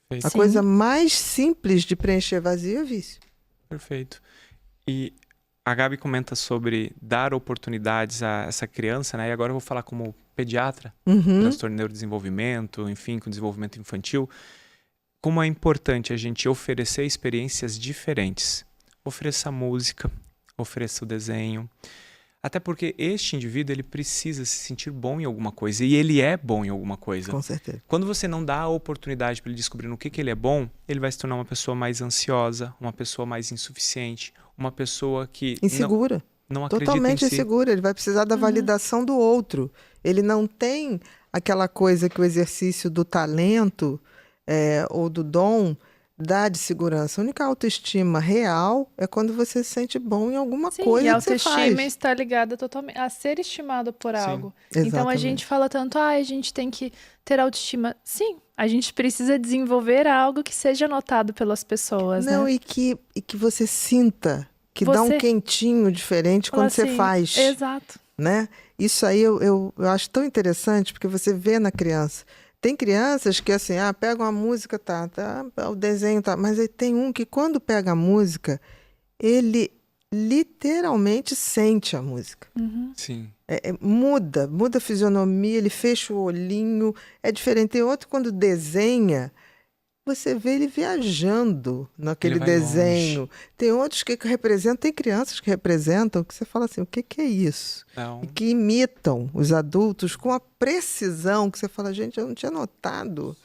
Perfeito. A coisa mais simples de preencher vazio é vício. Perfeito. E a Gabi comenta sobre dar oportunidades a essa criança, né? E agora eu vou falar como pediatra, transtorno de neurodesenvolvimento, enfim, com desenvolvimento infantil. Como é importante a gente oferecer experiências diferentes. Ofereça música, ofereça o desenho. Até porque este indivíduo, ele precisa se sentir bom em alguma coisa. E ele é bom em alguma coisa. Com certeza. Quando você não dá a oportunidade para ele descobrir no que ele é bom, ele vai se tornar uma pessoa mais ansiosa, uma pessoa mais insuficiente, uma pessoa que insegura. Não acredita totalmente em si. insegura. Ele vai precisar da validação do outro. Ele não tem aquela coisa que o exercício do talento ou do dom dá de segurança. A única autoestima real é quando você se sente bom em alguma coisa e a que você faz. autoestima está ligada totalmente a ser estimado por algo. Exatamente. Então a gente fala tanto, a gente tem que ter autoestima. Sim, a gente precisa desenvolver algo que seja notado pelas pessoas, Não, né? e que você sinta, que dá um quentinho diferente quando você faz. Exato. Né? Isso aí eu acho tão interessante, porque você vê na criança. Tem crianças que assim, pega uma música, tá, o desenho tá, mas aí tem um que quando pega a música, ele literalmente sente a música. Sim. Muda a fisionomia, ele fecha o olhinho, é diferente. Tem outro quando desenha, você vê ele viajando naquele desenho. Longe. Tem outros que representam, tem crianças que representam, que você fala assim, o que é isso? E que imitam os adultos com a precisão, que você fala, gente, eu não tinha notado,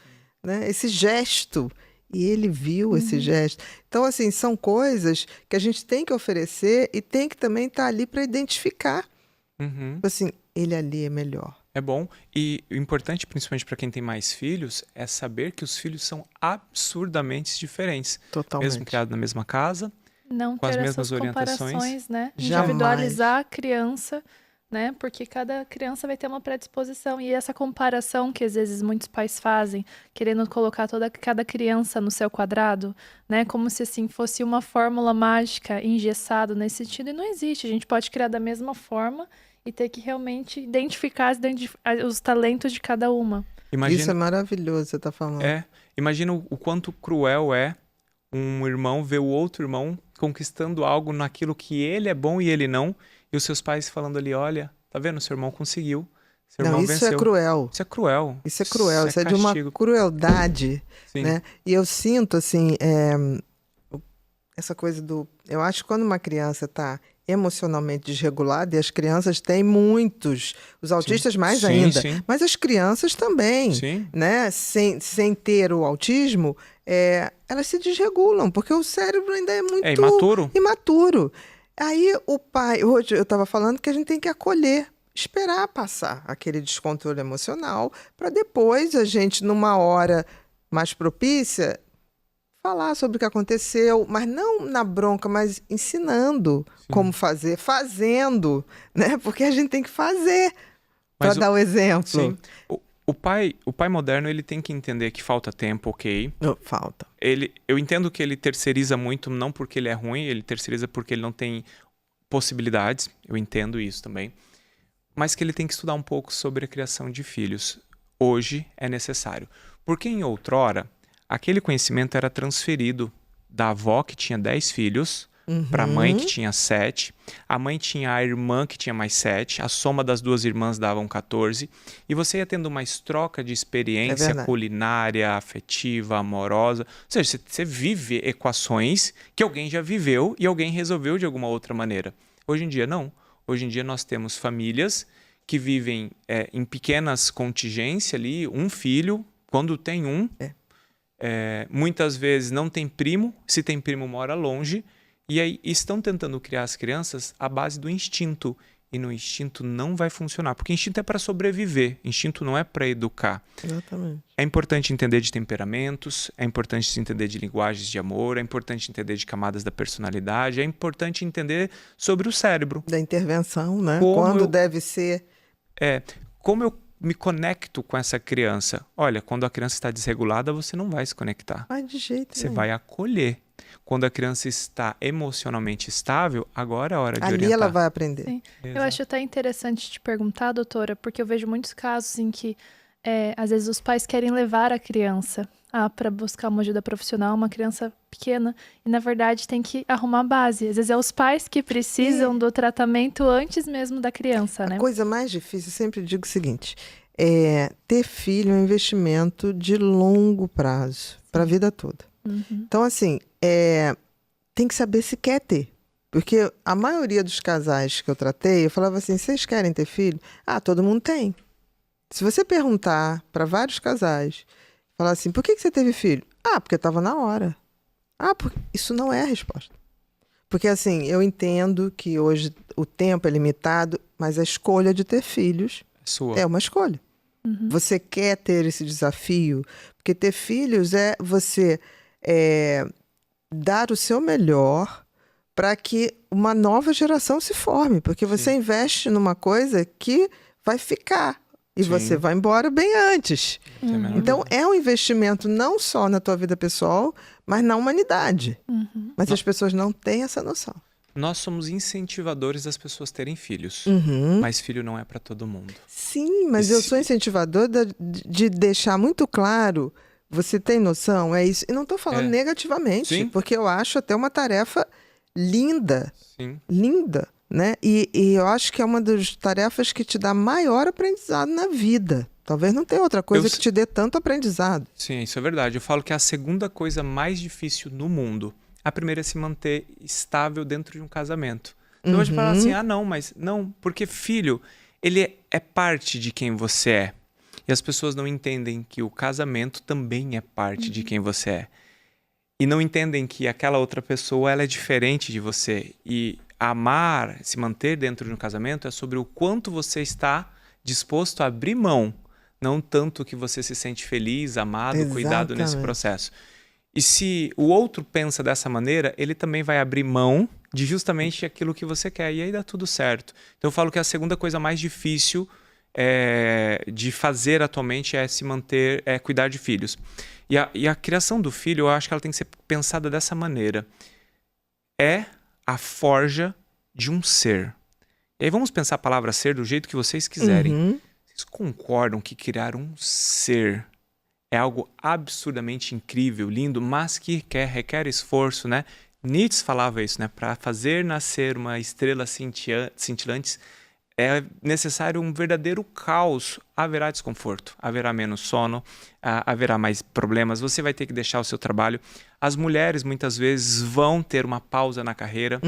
né? Esse gesto. E ele viu esse gesto. Então, assim, são coisas que a gente tem que oferecer e tem que também estar ali para identificar. Assim, ele ali é melhor. É bom. E o importante, principalmente para quem tem mais filhos, é saber que os filhos são absurdamente diferentes. Totalmente. Mesmo criados na mesma casa, não com as mesmas orientações. Né? Jamais. Individualizar a criança, né? Porque cada criança vai ter uma predisposição. E essa comparação que às vezes muitos pais fazem, querendo colocar cada criança no seu quadrado, né? Como se assim fosse uma fórmula mágica engessada nesse sentido. E não existe. A gente pode criar da mesma forma e ter que realmente identificar os talentos de cada uma. Isso é maravilhoso, você tá falando. Imagina o quanto cruel é um irmão ver o outro irmão conquistando algo naquilo que ele é bom e ele não, e os seus pais falando ali, olha, tá vendo, seu irmão conseguiu, seu irmão venceu. É cruel. Isso é cruel. Isso é cruel, isso é de uma crueldade, né? E eu sinto, assim, essa coisa eu acho que quando uma criança tá emocionalmente desregulada, e as crianças têm muitos, os autistas mais ainda, mas as crianças também, né? Sem ter o autismo, elas se desregulam, porque o cérebro ainda é muito imaturo. Aí o pai, hoje eu estava falando que a gente tem que acolher, esperar passar aquele descontrole emocional para depois a gente, numa hora mais propícia, falar sobre o que aconteceu, mas não na bronca, mas ensinando como fazer, fazendo, né? Porque a gente tem que fazer para dar o exemplo. Sim. O pai moderno, ele tem que entender que falta tempo, ok? Falta. Eu entendo que ele terceiriza muito, não porque ele é ruim, ele terceiriza porque ele não tem possibilidades, eu entendo isso também. Mas que ele tem que estudar um pouco sobre a criação de filhos. Hoje é necessário. Porque em outrora, aquele conhecimento era transferido da avó que tinha 10 filhos para a mãe que tinha 7. A mãe tinha a irmã que tinha mais 7. A soma das duas irmãs davam 14. E você ia tendo uma troca de experiência culinária, afetiva, amorosa. Ou seja, você vive equações que alguém já viveu e alguém resolveu de alguma outra maneira. Hoje em dia, não. Hoje em dia nós temos famílias que vivem em pequenas contingências ali, um filho, quando tem um. Muitas vezes não tem primo, se tem primo mora longe, e aí estão tentando criar as crianças à base do instinto. E no instinto não vai funcionar, porque instinto é para sobreviver, instinto não é para educar. Exatamente. É importante entender de temperamentos, é importante entender de linguagens de amor, é importante entender de camadas da personalidade, é importante entender sobre o cérebro. Da intervenção, né? Quando deve ser. Como eu me conecto com essa criança? Olha, quando a criança está desregulada, você não vai se conectar. Mas de jeito nenhum. Você vai acolher. Quando a criança está emocionalmente estável, agora é a hora de orientar. Ali ela vai aprender. Sim. Eu acho até interessante te perguntar, doutora, porque eu vejo muitos casos em que, às vezes, os pais querem levar a criança para buscar uma ajuda profissional, uma criança pequena, e, na verdade, tem que arrumar a base. Às vezes, é os pais que precisam do tratamento antes mesmo da criança, né? A coisa mais difícil, eu sempre digo o seguinte, ter filho é um investimento de longo prazo, para a vida toda. Então, assim, tem que saber se quer ter. Porque a maioria dos casais que eu tratei, eu falava assim, vocês querem ter filho? Todo mundo tem. Se você perguntar para vários casais, falar assim, por que você teve filho? Porque estava na hora. Porque isso não é a resposta. Porque, assim, eu entendo que hoje o tempo é limitado, mas a escolha de ter filhos é uma escolha. Você quer ter esse desafio? Porque ter filhos é você... dar o seu melhor para que uma nova geração se forme, porque você investe numa coisa que vai ficar e você vai embora bem antes. Então é um investimento não só na tua vida pessoal, mas na humanidade. Mas as pessoas não têm essa noção. Nós somos incentivadores das pessoas terem filhos, mas filho não é para todo mundo. Sim, mas eu sou incentivador de deixar muito claro. Você tem noção? É isso. E não estou falando negativamente, porque eu acho até uma tarefa linda. Linda, né? E eu acho que é uma das tarefas que te dá maior aprendizado na vida. Talvez não tenha outra coisa que te dê tanto aprendizado. Sim, isso é verdade. Eu falo que é a segunda coisa mais difícil no mundo. A primeira é se manter estável dentro de um casamento. Então hoje falar assim, não, mas não, porque filho, ele é parte de quem você é. E as pessoas não entendem que o casamento também é parte de quem você é. E não entendem que aquela outra pessoa ela é diferente de você. E amar, se manter dentro de um casamento é sobre o quanto você está disposto a abrir mão. Não tanto que você se sente feliz, amado, cuidado nesse processo. E se o outro pensa dessa maneira, ele também vai abrir mão de justamente aquilo que você quer. E aí dá tudo certo. Então eu falo que a segunda coisa mais difícil de fazer atualmente é se manter, cuidar de filhos. E a criação do filho, eu acho que ela tem que ser pensada dessa maneira. É a forja de um ser. E aí vamos pensar a palavra ser do jeito que vocês quiserem. Vocês concordam que criar um ser é algo absurdamente incrível, lindo, mas que requer esforço, né? Nietzsche falava isso, né? Para fazer nascer uma estrela cintilante, é necessário um verdadeiro caos. Haverá desconforto, haverá menos sono, haverá mais problemas, você vai ter que deixar o seu trabalho. As mulheres muitas vezes vão ter uma pausa na carreira,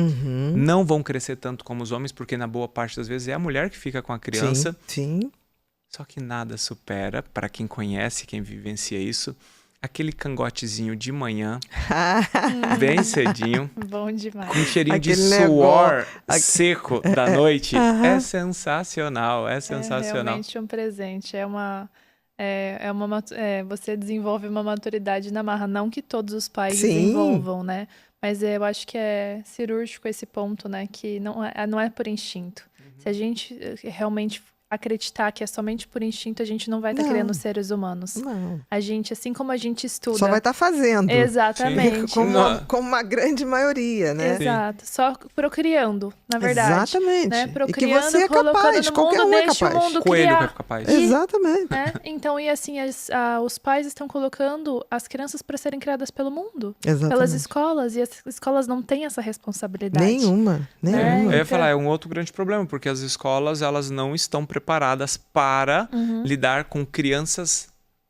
não vão crescer tanto como os homens, porque na boa parte das vezes é a mulher que fica com a criança. Sim. Só que nada supera, para quem conhece, quem vivencia isso, aquele cangotezinho de manhã, bem cedinho, Bom demais. com um cheirinho Aquele de suor seco da noite. É sensacional, é É sensacional. realmente um presente. Você desenvolve uma maturidade na marra. Não que todos os pais Sim. desenvolvam, né? Mas eu acho que é cirúrgico esse ponto, né? Que não é por instinto. Se a gente realmente acreditar que é somente por instinto, a gente não vai estar Não. criando seres humanos. Não. A gente, assim como a gente estuda... Só vai estar fazendo. Exatamente. Como uma grande maioria, né? Exato. Só procriando, na verdade. Exatamente. Né? E que Procriando, você é colocando capaz, no qualquer mundo, um é deixa o capaz. mundo Coelho vai criar. ficar capaz. Exatamente. Né? Então, e assim, os pais estão colocando as crianças para serem criadas pelo mundo, pelas Exatamente. escolas, e as escolas não têm essa responsabilidade. Nenhuma. Eu ia Então- falar, é um outro grande problema, porque as escolas elas não estão preparadas para lidar com crianças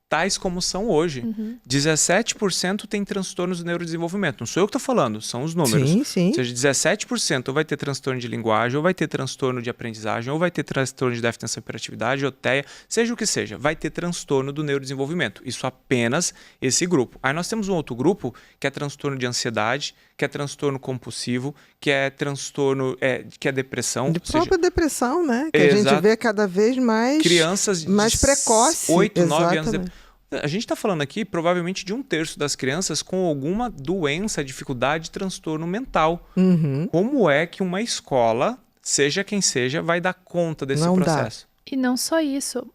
tais como são hoje. 17% tem transtornos do neurodesenvolvimento. Não sou eu que estou falando, são os números. Sim, sim. Ou seja, 17% ou vai ter transtorno de linguagem, ou vai ter transtorno de aprendizagem, ou vai ter transtorno de déficit de atenção e hiperatividade, ou TEA, seja o que seja, vai ter transtorno do neurodesenvolvimento. Isso apenas esse grupo. Aí nós temos um outro grupo que é transtorno de ansiedade, que é transtorno compulsivo, que é transtorno, que é depressão. De ou seja, própria depressão, né? Que a gente Exato. vê cada vez mais crianças mais de precoce. 8, 9 anos. Exatamente. A gente está falando aqui provavelmente de 1/3 das crianças com alguma doença, dificuldade, transtorno mental. Uhum. Como é que uma escola, seja quem seja, vai dar conta desse Não dá. processo? E não só isso.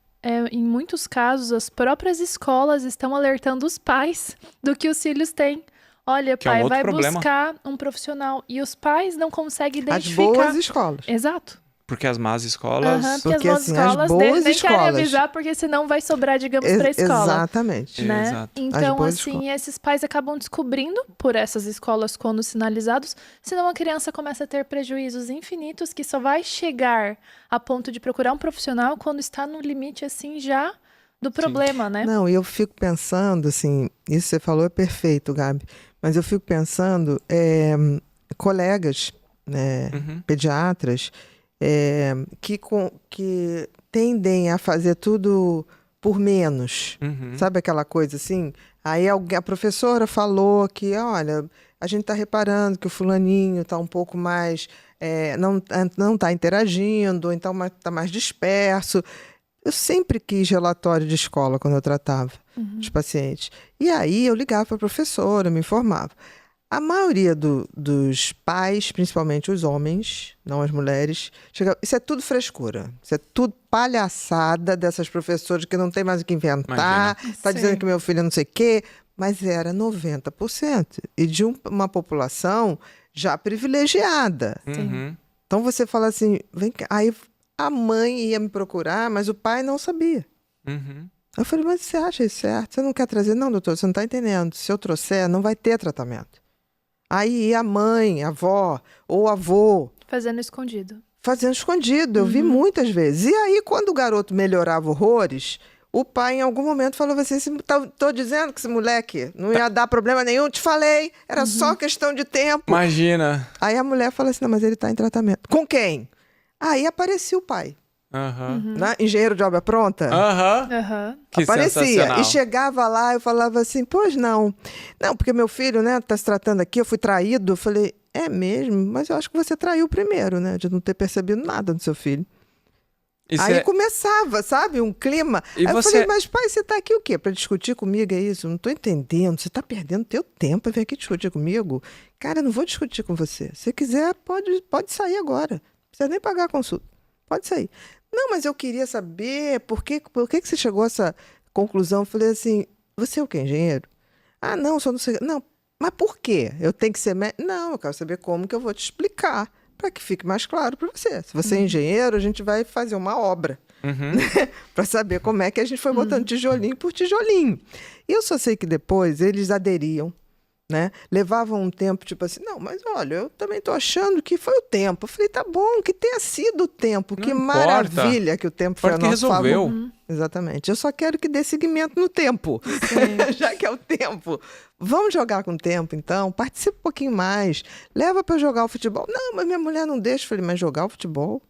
Em muitos casos, as próprias escolas estão alertando os pais do que os filhos têm. Olha, Que é um pai, outro vai problema. buscar um profissional. E os pais não conseguem As identificar. boas escolas. Exato. Porque as más escolas... Aham, porque Porque, as boas assim, as escolas boas nem querem escolas- avisar, porque senão vai sobrar, digamos, para a escola. Exatamente. Né? Exato. Então, boas assim, esses pais acabam descobrindo por essas escolas quando sinalizados, senão a criança começa a ter prejuízos infinitos que só vai chegar a ponto de procurar um profissional quando está no limite, assim, já do problema, né? Não, e eu fico pensando, assim, isso que você falou é perfeito, Gabi, mas eu fico pensando, colegas, né, pediatras, que tendem a fazer tudo por menos. Sabe aquela coisa assim? Aí a professora falou que, olha, a gente está reparando que o fulaninho está um pouco mais... não está interagindo, ou então está mais disperso. Eu sempre quis relatório de escola quando eu tratava os pacientes. E aí eu ligava para a professora, me informava. A maioria dos pais, principalmente os homens, não as mulheres, isso é tudo frescura. Isso é tudo palhaçada dessas professoras que não tem mais o que inventar. Está Sim. dizendo que meu filho é não sei o quê. Mas era 90%. E de uma população já privilegiada. Então você fala assim, vem cá. Aí a mãe ia me procurar, mas o pai não sabia. Eu falei, mas você acha isso certo? Você não quer trazer? Não, doutor, você não está entendendo. Se eu trouxer, não vai ter tratamento. Aí a mãe, a avó ou avô Fazendo escondido. fazendo escondido. Eu vi muitas vezes. E aí, quando o garoto melhorava horrores, o pai em algum momento falou assim, tô dizendo que esse moleque não ia dar problema nenhum, te falei, era só questão de tempo. Imagina. Aí a mulher fala assim, não, mas ele está em tratamento. Com quem? Aí aparecia o pai. Né? Engenheiro de obra pronta. Aham. Que Aparecia. sensacional. E chegava lá, eu falava assim, pois não. Não, porque meu filho, né, tá se tratando aqui, eu fui traído. Eu falei, é mesmo? Mas eu acho que você traiu primeiro, né? De não ter percebido nada do seu filho. Aí começava, sabe? Um clima. E Aí eu você- falei, mas pai, você tá aqui o quê? Pra discutir comigo, é isso? Eu não tô entendendo. Você tá perdendo teu tempo pra vir aqui discutir comigo? Cara, eu não vou discutir com você. Se quiser, pode sair agora. Não precisa nem pagar a consulta. Pode sair. Não, mas eu queria saber por que você chegou a essa conclusão. Eu falei assim, você é o quê, engenheiro? Ah, não, só não sei. Não, mas por quê? Eu tenho que ser médico? Não, eu quero saber como que eu vou te explicar, para que fique mais claro para você. Se você é engenheiro, a gente vai fazer uma obra, para saber como é que a gente foi botando tijolinho por tijolinho. E eu só sei que depois eles aderiam, né? Levavam um tempo, tipo assim, não, mas olha, eu também tô achando que foi o tempo. Eu falei, tá bom, que tenha sido o tempo. Que Não maravilha que o tempo foi a Importa que nosso favor. resolveu. Exatamente. Eu só quero que dê seguimento no tempo. Já que é o tempo. Vamos jogar com o tempo, então? Participa um pouquinho mais. Leva para jogar o futebol. Não, mas minha mulher não deixa. Eu falei, mas jogar o futebol?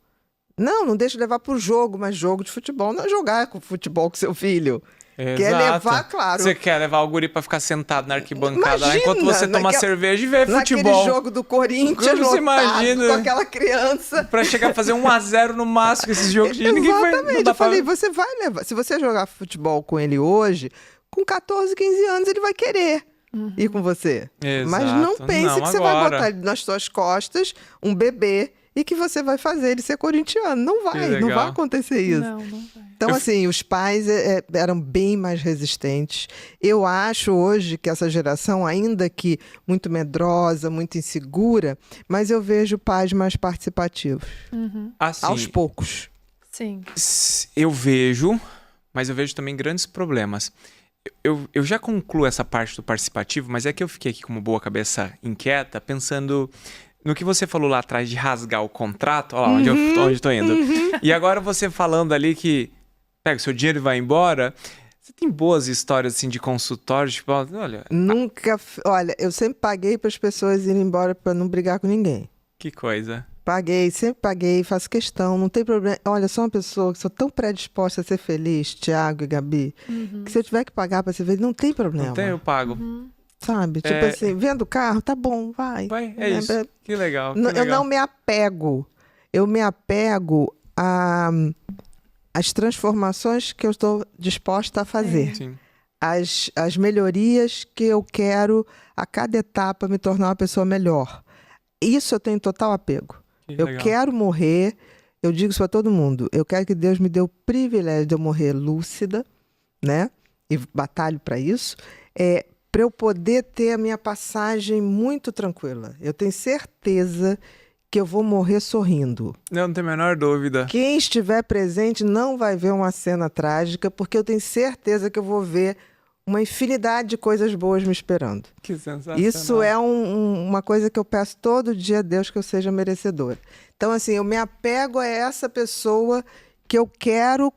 Não deixa levar pro jogo, mas jogo de futebol. Não é jogar com futebol com seu filho. Quer levar, claro. Você quer levar o guri pra ficar sentado na arquibancada lá, Imagina, enquanto você toma cerveja e vê naquele futebol. jogo do Corinthians Como você lotado, imagina? com aquela criança. Pra chegar a fazer 1-0 no máximo, esses jogos de ninguém vai. Exatamente, eu falei, você vai levar. Se você jogar futebol com ele hoje, com 14, 15 anos ele vai querer ir com você. Exato. Mas não pense que você vai agora. botar ele nas suas costas, um bebê, e que você vai fazer ele ser corintiano. Não vai acontecer isso. Não vai. Então, assim, os pais eram bem mais resistentes. Eu acho hoje que essa geração, ainda que muito medrosa, muito insegura, mas eu vejo pais mais participativos. Assim, Aos poucos. Sim. eu vejo, mas eu vejo também grandes problemas. Eu já concluo essa parte do participativo, mas é que eu fiquei aqui com uma boa cabeça inquieta, pensando no que você falou lá atrás de rasgar o contrato. Olha lá onde eu tô indo. E agora você falando ali que pega o seu dinheiro e vai embora. Você tem boas histórias assim de consultório, tipo, olha... Olha, eu sempre paguei para as pessoas irem embora para não brigar com ninguém. Que coisa. Paguei, sempre paguei, faço questão, não tem problema. Olha, sou uma pessoa que sou tão predisposta a ser feliz, Thiago e Gabi, que se eu tiver que pagar para ser feliz, não tem problema. Não tem, eu pago. Sabe? Tipo assim, vendo o carro, tá bom, vai. É isso. Que legal. Eu não me apego. Eu me apego às transformações que eu estou disposta a fazer. Sim. As melhorias que eu quero a cada etapa me tornar uma pessoa melhor. Isso eu tenho total apego. Eu quero morrer, eu digo isso para todo mundo, eu quero que Deus me dê o privilégio de eu morrer lúcida, né? E batalho para isso, para eu poder ter a minha passagem muito tranquila. Eu tenho certeza que eu vou morrer sorrindo. Não tenho a menor dúvida. Quem estiver presente não vai ver uma cena trágica, porque eu tenho certeza que eu vou ver uma infinidade de coisas boas me esperando. Que sensacional. Isso é uma coisa que eu peço todo dia a Deus que eu seja merecedora. Então, assim, eu me apego a essa pessoa que eu quero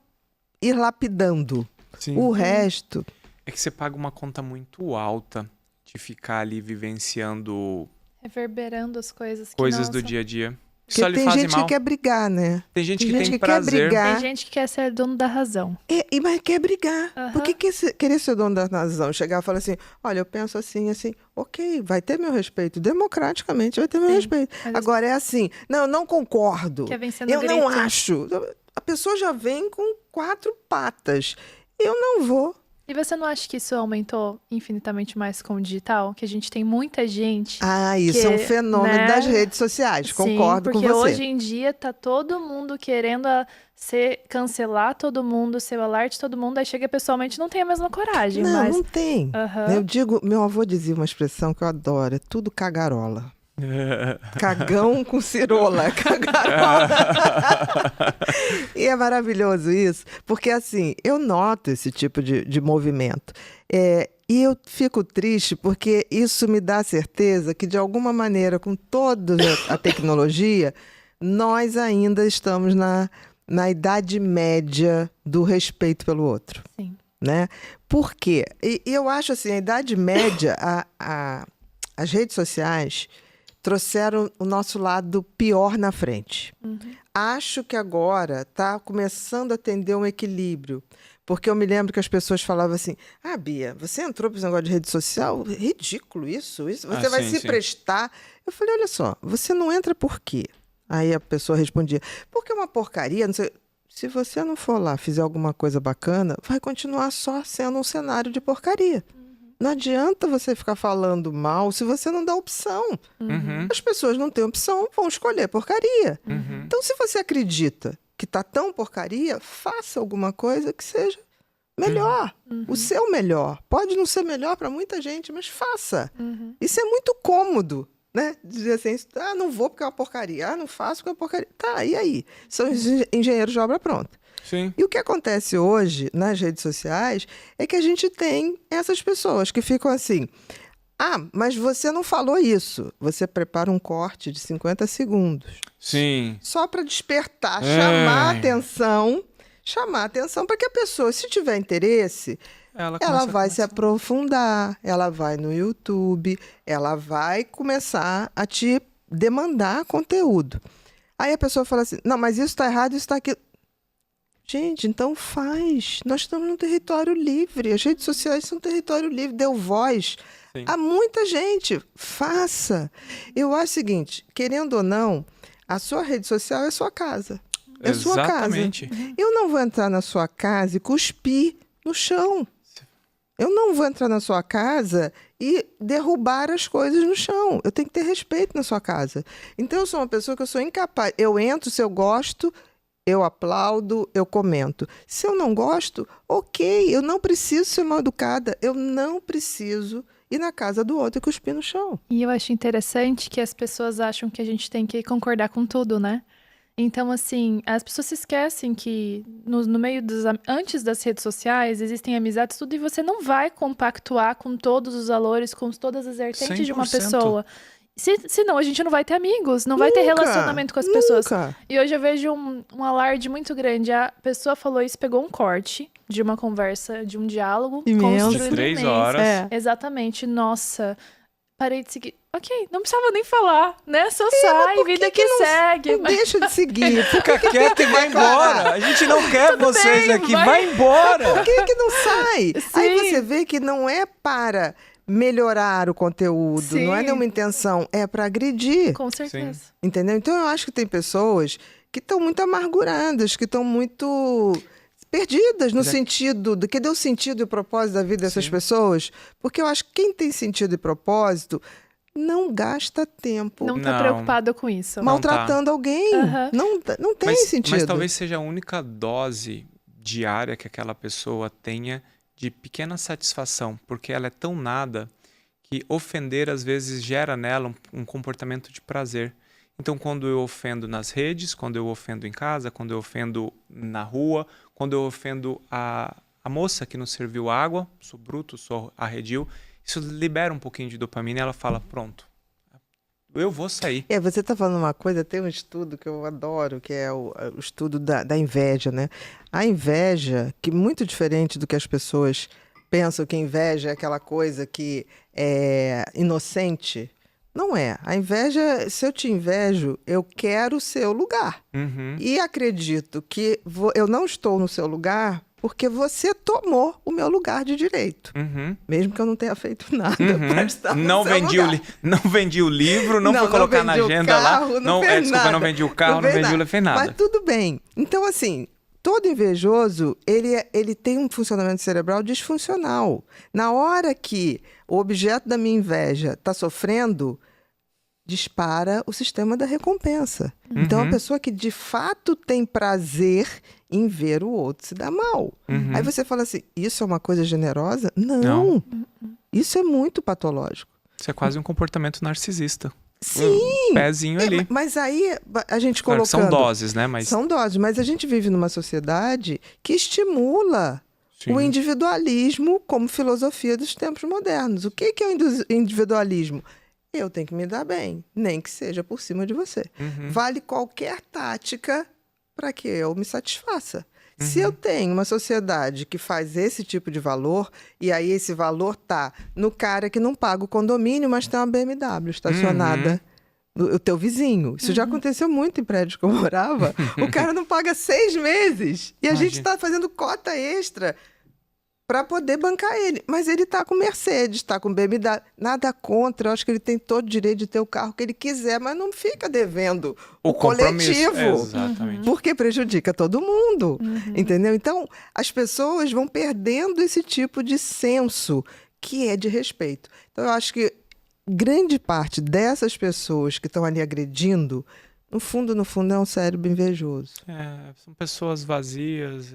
ir lapidando. Sim. O resto... É que você paga uma conta muito alta de ficar ali vivenciando... Reverberando as coisas do dia a dia. Porque Só lhe tem fazem gente mal. que quer brigar, né? Tem gente que gente tem que prazer. quer brigar. Tem gente que quer ser dono da razão. Mas quer brigar. Aham. Por que querer ser dono da razão? Chegar e falar assim, olha, eu penso assim, assim. Ok, vai ter meu respeito. Democraticamente vai ter meu respeito. mas Agora é assim, não, eu não concordo. Quer vencer no Eu não grito. acho. A pessoa já vem com 4 patas. Eu não vou. E você não acha que isso aumentou infinitamente mais com o digital? Que a gente tem muita gente... Isso é um fenômeno né? das redes sociais. Concordo com porque você. hoje em dia tá todo mundo querendo cancelar todo mundo, ser o alarde de todo mundo, aí chega pessoalmente não tem a mesma coragem. Não tem. Aham. Eu digo, meu avô dizia uma expressão que eu adoro, é tudo cagarola. Cagão com cirola, cagarola. E é maravilhoso isso, porque assim, eu noto esse tipo de movimento. E eu fico triste porque isso me dá certeza que, de alguma maneira, com toda a tecnologia, nós ainda estamos na idade média do respeito pelo outro. Sim. Né? Por quê? E eu acho assim, a idade média, as redes sociais trouxeram o nosso lado pior na frente. Acho que agora está começando a tender um equilíbrio. Porque eu me lembro que as pessoas falavam assim, Bia, você entrou para esse negócio de rede social? Ridículo isso. Você vai se prestar. Eu falei, olha só, você não entra por quê? Aí a pessoa respondia, porque é uma porcaria, não sei... Se você não for lá, fizer alguma coisa bacana, vai continuar só sendo um cenário de porcaria. Não adianta você ficar falando mal se você não dá opção. As pessoas não têm opção, vão escolher porcaria. Então, se você acredita que tá tão porcaria, faça alguma coisa que seja melhor. O seu melhor. Pode não ser melhor para muita gente, mas faça. Isso é muito cômodo, né? Dizer assim, não vou porque é uma porcaria. Não faço porque é uma porcaria. Tá, e aí? São engenheiros de obra pronta. Sim. E o que acontece hoje nas redes sociais é que a gente tem essas pessoas que ficam assim, mas você não falou isso. Você prepara um corte de 50 segundos. Sim. Só para despertar, chamar a atenção para que a pessoa, se tiver interesse, ela vai se aprofundar, ela vai no YouTube, ela vai começar a te demandar conteúdo. Aí a pessoa fala assim, não, mas isso está errado, isso está aquilo. Gente, então faz. Nós estamos num território livre. As redes sociais são um território livre. Deu voz a muita gente. Faça. Eu acho o seguinte, querendo ou não, a sua rede social é a sua casa. É a sua casa. Eu não vou entrar na sua casa e cuspir no chão. Eu não vou entrar na sua casa e derrubar as coisas no chão. Eu tenho que ter respeito na sua casa. Então, eu sou uma pessoa que eu sou incapaz. Eu entro, se eu gosto, eu aplaudo, eu comento. Se eu não gosto, ok. Eu não preciso ser mal educada. Eu não preciso ir na casa do outro e cuspir no chão. E eu acho interessante que as pessoas acham que a gente tem que concordar com tudo, né? Então, assim, as pessoas se esquecem que no meio antes das redes sociais existem amizades, tudo, e você não vai compactuar com todos os valores, com todas as vertentes 100%. de uma pessoa. Senão a gente não vai ter amigos, não vai ter relacionamento com as pessoas. E hoje eu vejo um alarde muito grande. A pessoa falou isso, pegou um corte de uma conversa, de um diálogo. De 3 horas. Exatamente. Nossa, parei de seguir. Ok, não precisava nem falar, né? Só sai, vida que segue. Não deixa de seguir. Fica quieto e vai embora. A gente não quer vocês aqui, vai embora. Por que não sai? Aí você vê que não é para melhorar o conteúdo, não é nenhuma intenção, é para agredir. Com certeza. Entendeu? Então eu acho que tem pessoas que estão muito amarguradas, que estão muito perdidas no sentido do que deu sentido e propósito da vida dessas pessoas. Porque eu acho que quem tem sentido e propósito não gasta tempo. Não tá preocupado com isso. Maltratando alguém. Não tem sentido. Mas talvez seja a única dose diária que aquela pessoa tenha de pequena satisfação, porque ela é tão nada que ofender às vezes gera nela um comportamento de prazer. Então, quando eu ofendo nas redes, quando eu ofendo em casa, quando eu ofendo na rua, quando eu ofendo a moça que nos serviu água, sou bruto, sou arredio, isso libera um pouquinho de dopamina e ela fala, pronto, eu vou sair. Você está falando uma coisa, tem um estudo que eu adoro, que é o estudo da inveja, né? A inveja, que é muito diferente do que as pessoas pensam que inveja é aquela coisa que é inocente. Não é. A inveja, se eu te invejo, eu quero o seu lugar. E acredito que eu não estou no seu lugar porque você tomou o meu lugar de direito. Mesmo que eu não tenha feito nada para estar no seu lugar. Não vendi o livro, não fui colocar na agenda carro, lá. Não vendi o carro, não fez nada. Mas tudo bem. Então, assim, todo invejoso, ele tem um funcionamento cerebral disfuncional. Na hora que o objeto da minha inveja está sofrendo, dispara o sistema da recompensa. Então, a pessoa que de fato tem prazer em ver o outro se dar mal. Aí você fala assim, isso é uma coisa generosa? Não. Isso é muito patológico. Isso é quase um comportamento narcisista. Sim! Pezinho ali. Mas aí a gente colocando... São doses, né? São doses, mas a gente vive numa sociedade que estimula o individualismo como filosofia dos tempos modernos. O que é o individualismo? Eu tenho que me dar bem, nem que seja por cima de você. Vale qualquer tática para que eu me satisfaça. Se eu tenho uma sociedade que faz esse tipo de valor, e aí esse valor tá no cara que não paga o condomínio, mas tem uma BMW estacionada no teu vizinho. Isso já aconteceu muito em prédios que eu morava. O cara não paga 6 meses. E a gente está fazendo cota extra para poder bancar ele. Mas ele está com Mercedes, está com BMW. Nada contra, eu acho que ele tem todo o direito de ter o carro que ele quiser, mas não fica devendo o coletivo. Exatamente. Porque prejudica todo mundo, entendeu? Então, as pessoas vão perdendo esse tipo de senso que é de respeito. Então, eu acho que grande parte dessas pessoas que estão ali agredindo, no fundo, é um cérebro invejoso. São pessoas vazias,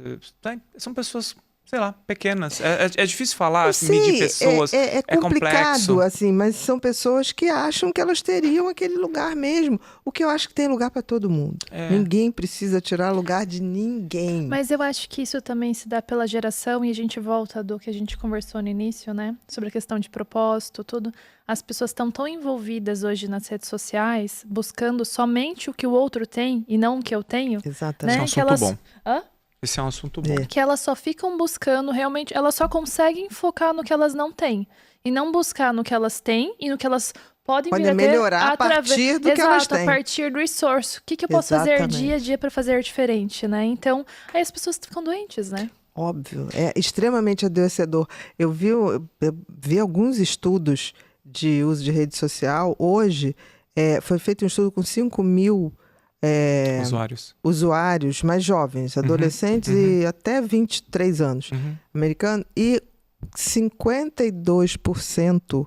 são pessoas... sei lá, pequenas. É difícil falar, medir pessoas. É complicado, complexo. assim, mas são pessoas que acham que elas teriam aquele lugar mesmo. O que eu acho que tem lugar para todo mundo. Ninguém precisa tirar lugar de ninguém. Mas eu acho que isso também se dá pela geração, e a gente volta do que a gente conversou no início, né? Sobre a questão de propósito, tudo. As pessoas estão tão envolvidas hoje nas redes sociais, buscando somente o que o outro tem e não o que eu tenho. Exatamente. Né? Esse é um assunto bom. Hã? Esse é um assunto bom. Que elas só ficam buscando realmente, elas só conseguem focar no que elas não têm. E não buscar no que elas têm e no que elas podem Podem vir a ter melhorar a partir do que elas têm. A partir do esforço. O que eu posso fazer Exatamente. dia a dia para fazer diferente, né? Então, aí as pessoas ficam doentes, né? Óbvio, é extremamente adoecedor. Eu vi alguns estudos de uso de rede social. Hoje, foi feito um estudo com 5.000 usuários mais jovens, adolescentes e até 23 anos, americanos, e 52%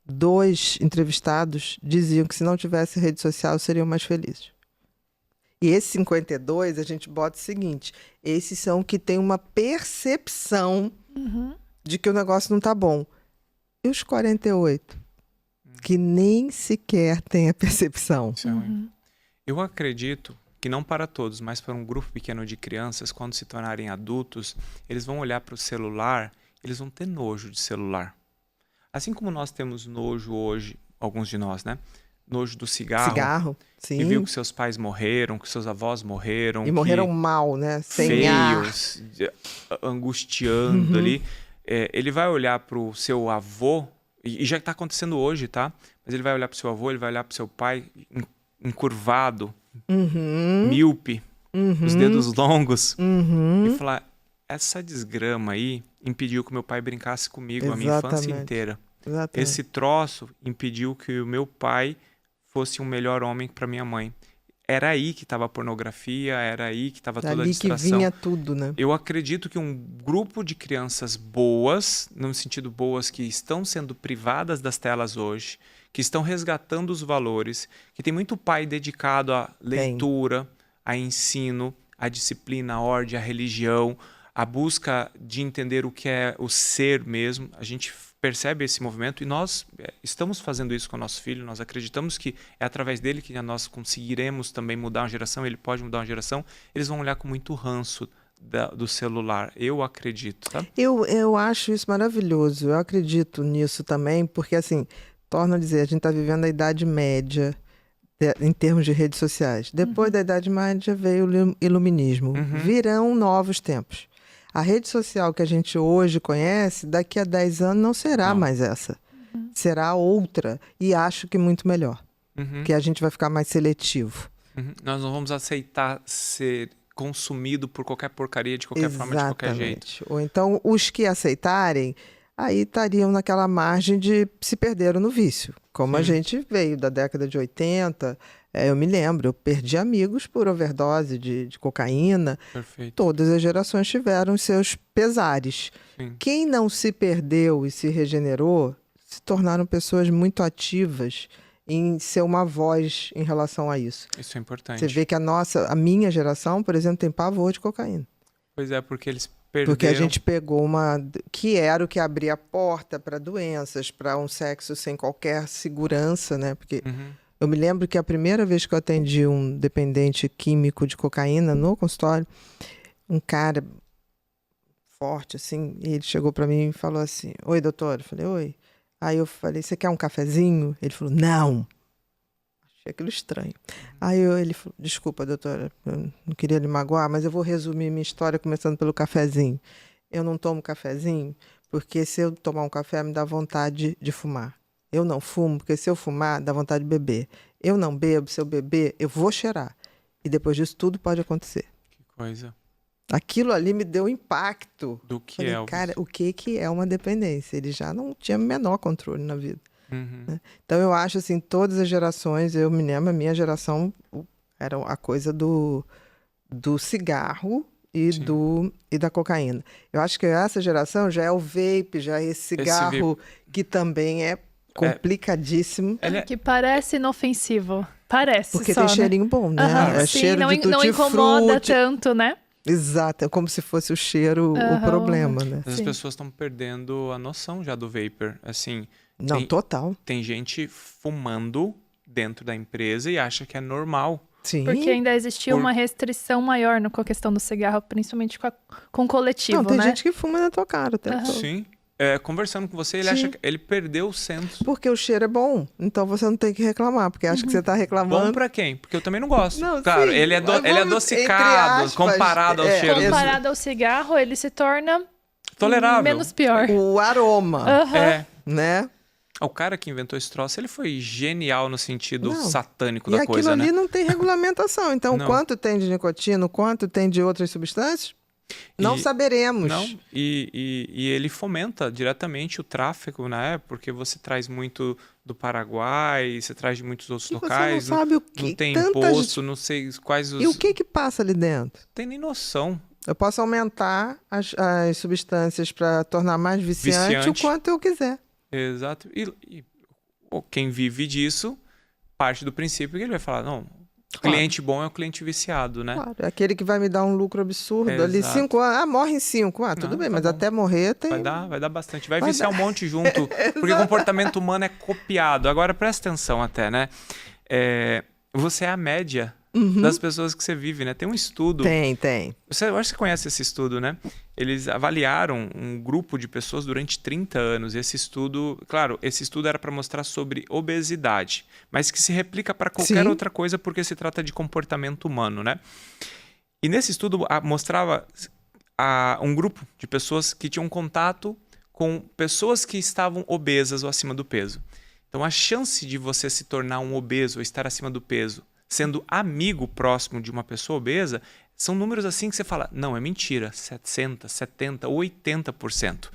dos entrevistados diziam que se não tivesse rede social seriam mais felizes. E esses 52, a gente bota o seguinte, esses são que têm uma percepção de que o negócio não tá bom. E os 48, que nem sequer têm a percepção. Eu acredito que não para todos, mas para um grupo pequeno de crianças, quando se tornarem adultos, eles vão olhar para o celular, eles vão ter nojo de celular. Assim como nós temos nojo hoje, alguns de nós, né? Nojo do cigarro. Sim. Que viu que seus pais morreram, que seus avós morreram. E morreram mal, né? Sem feios, angustiando ali. Ele vai olhar para o seu avô, e já está acontecendo hoje, tá? Mas ele vai olhar para o seu avô, ele vai olhar para o seu pai encurvado, míope, os dedos longos, e falar, essa desgrama aí impediu que meu pai brincasse comigo a minha infância inteira. Exatamente. Esse troço impediu que o meu pai fosse um melhor homem para minha mãe. Era aí que estava a pornografia, era aí que estava toda a distração. Que vinha tudo, né? Eu acredito que um grupo de crianças boas, no sentido boas, que estão sendo privadas das telas hoje, que estão resgatando os valores, que tem muito pai dedicado à leitura, a ensino, à disciplina, à ordem, à religião, à busca de entender o que é o ser mesmo. A gente percebe esse movimento e nós estamos fazendo isso com o nosso filho, nós acreditamos que é através dele que nós conseguiremos também mudar uma geração, ele pode mudar uma geração, eles vão olhar com muito ranço do celular, eu acredito, tá? Eu acho isso maravilhoso, eu acredito nisso também, porque assim, torno a dizer, a gente está vivendo a Idade Média em termos de redes sociais. Depois da Idade Média veio o Iluminismo, virão novos tempos. A rede social que a gente hoje conhece, daqui a 10 anos não será mais essa. Será outra. E acho que muito melhor. Que a gente vai ficar mais seletivo. Nós não vamos aceitar ser consumido por qualquer porcaria, de qualquer forma, de qualquer jeito. Ou então, os que aceitarem, aí estariam naquela margem de se perderam no vício. Como a gente veio da década de 80... eu me lembro, eu perdi amigos por overdose de cocaína. Perfeito. Todas as gerações tiveram seus pesares. Sim. Quem não se perdeu e se regenerou, se tornaram pessoas muito ativas em ser uma voz em relação a isso. Isso é importante. Você vê que a minha geração, por exemplo, tem pavor de cocaína. Pois é, porque eles perderam... Porque a gente pegou que era o que abria a porta para doenças, para um sexo sem qualquer segurança, né? Porque... Eu me lembro que a primeira vez que eu atendi um dependente químico de cocaína no consultório, um cara forte, assim, e ele chegou para mim e falou assim, oi, doutor. Eu falei, oi. Aí eu falei, você quer um cafezinho? Ele falou, não. Achei aquilo estranho. Aí ele falou, desculpa, doutora, eu não queria lhe magoar, mas eu vou resumir minha história começando pelo cafezinho. Eu não tomo cafezinho porque se eu tomar um café me dá vontade de fumar. Eu não fumo, porque se eu fumar, dá vontade de beber. Eu não bebo, se eu beber, eu vou cheirar. E depois disso, tudo pode acontecer. Que coisa. Aquilo ali me deu impacto. Do que falei, cara, o que é uma dependência? Ele já não tinha o menor controle na vida. Né? Então, eu acho, assim, todas as gerações, eu me lembro, a minha geração era a coisa do cigarro e da cocaína. Eu acho que essa geração já é o vape, já é esse cigarro que também é complicadíssimo. Que parece inofensivo. Parece porque só, tem cheirinho bom, né? Sim, cheiro de não incomoda tanto, né? Exato, é como se fosse o cheiro o problema, né? As pessoas estão perdendo a noção já do vapor. Assim, total. Tem gente fumando dentro da empresa e acha que é normal. Sim. Porque ainda existia uma restrição maior com a questão do cigarro, principalmente com o coletivo, tem né? gente que fuma na tua cara. Sim. Conversando com você, ele acha que ele perdeu o senso. Porque o cheiro é bom, então você não tem que reclamar, porque acha que você tá reclamando. Bom pra quem? Porque eu também não gosto. Não, claro, sim, ele é adocicado, aspas, comparado ao cheiro. Comparado ao cigarro, ele se torna tolerável. Menos pior. O aroma, né? O cara que inventou esse troço, ele foi genial no sentido Não. satânico E da coisa, aquilo ali né? não tem regulamentação. Então, Não. quanto tem de nicotina, quanto tem de outras substâncias, não saberemos. Não, e ele fomenta diretamente o tráfico, né? Porque você traz muito do Paraguai, você traz de muitos outros E locais. você não sabe o que não tem tantas... imposto, não sei quais os... E o que passa ali dentro? Não tem nem noção. Eu posso aumentar as substâncias para tornar mais viciante o quanto eu quiser. Exato. E quem vive disso parte do princípio que ele vai falar, não, o cliente bom é o cliente viciado, né? Claro, aquele que vai me dar um lucro absurdo ali, Exato. 5 anos, morre em 5. Tudo Não, bem, tá mas bom. até morrer tem... Vai dar bastante. Vai viciar um monte junto, porque o comportamento humano é copiado. Agora, presta atenção até, né? Você é a média das pessoas que você vive, né? Tem um estudo... Tem. Eu acho que você conhece esse estudo, né? Eles avaliaram um grupo de pessoas durante 30 anos. Esse estudo era para mostrar sobre obesidade, mas que se replica para qualquer outra coisa porque se trata de comportamento humano, né? E nesse estudo mostrava um grupo de pessoas que tinham contato com pessoas que estavam obesas ou acima do peso. Então, a chance de você se tornar um obeso ou estar acima do peso sendo amigo próximo de uma pessoa obesa, são números assim que você fala, não, é mentira, 60%, 70%, 80%. Você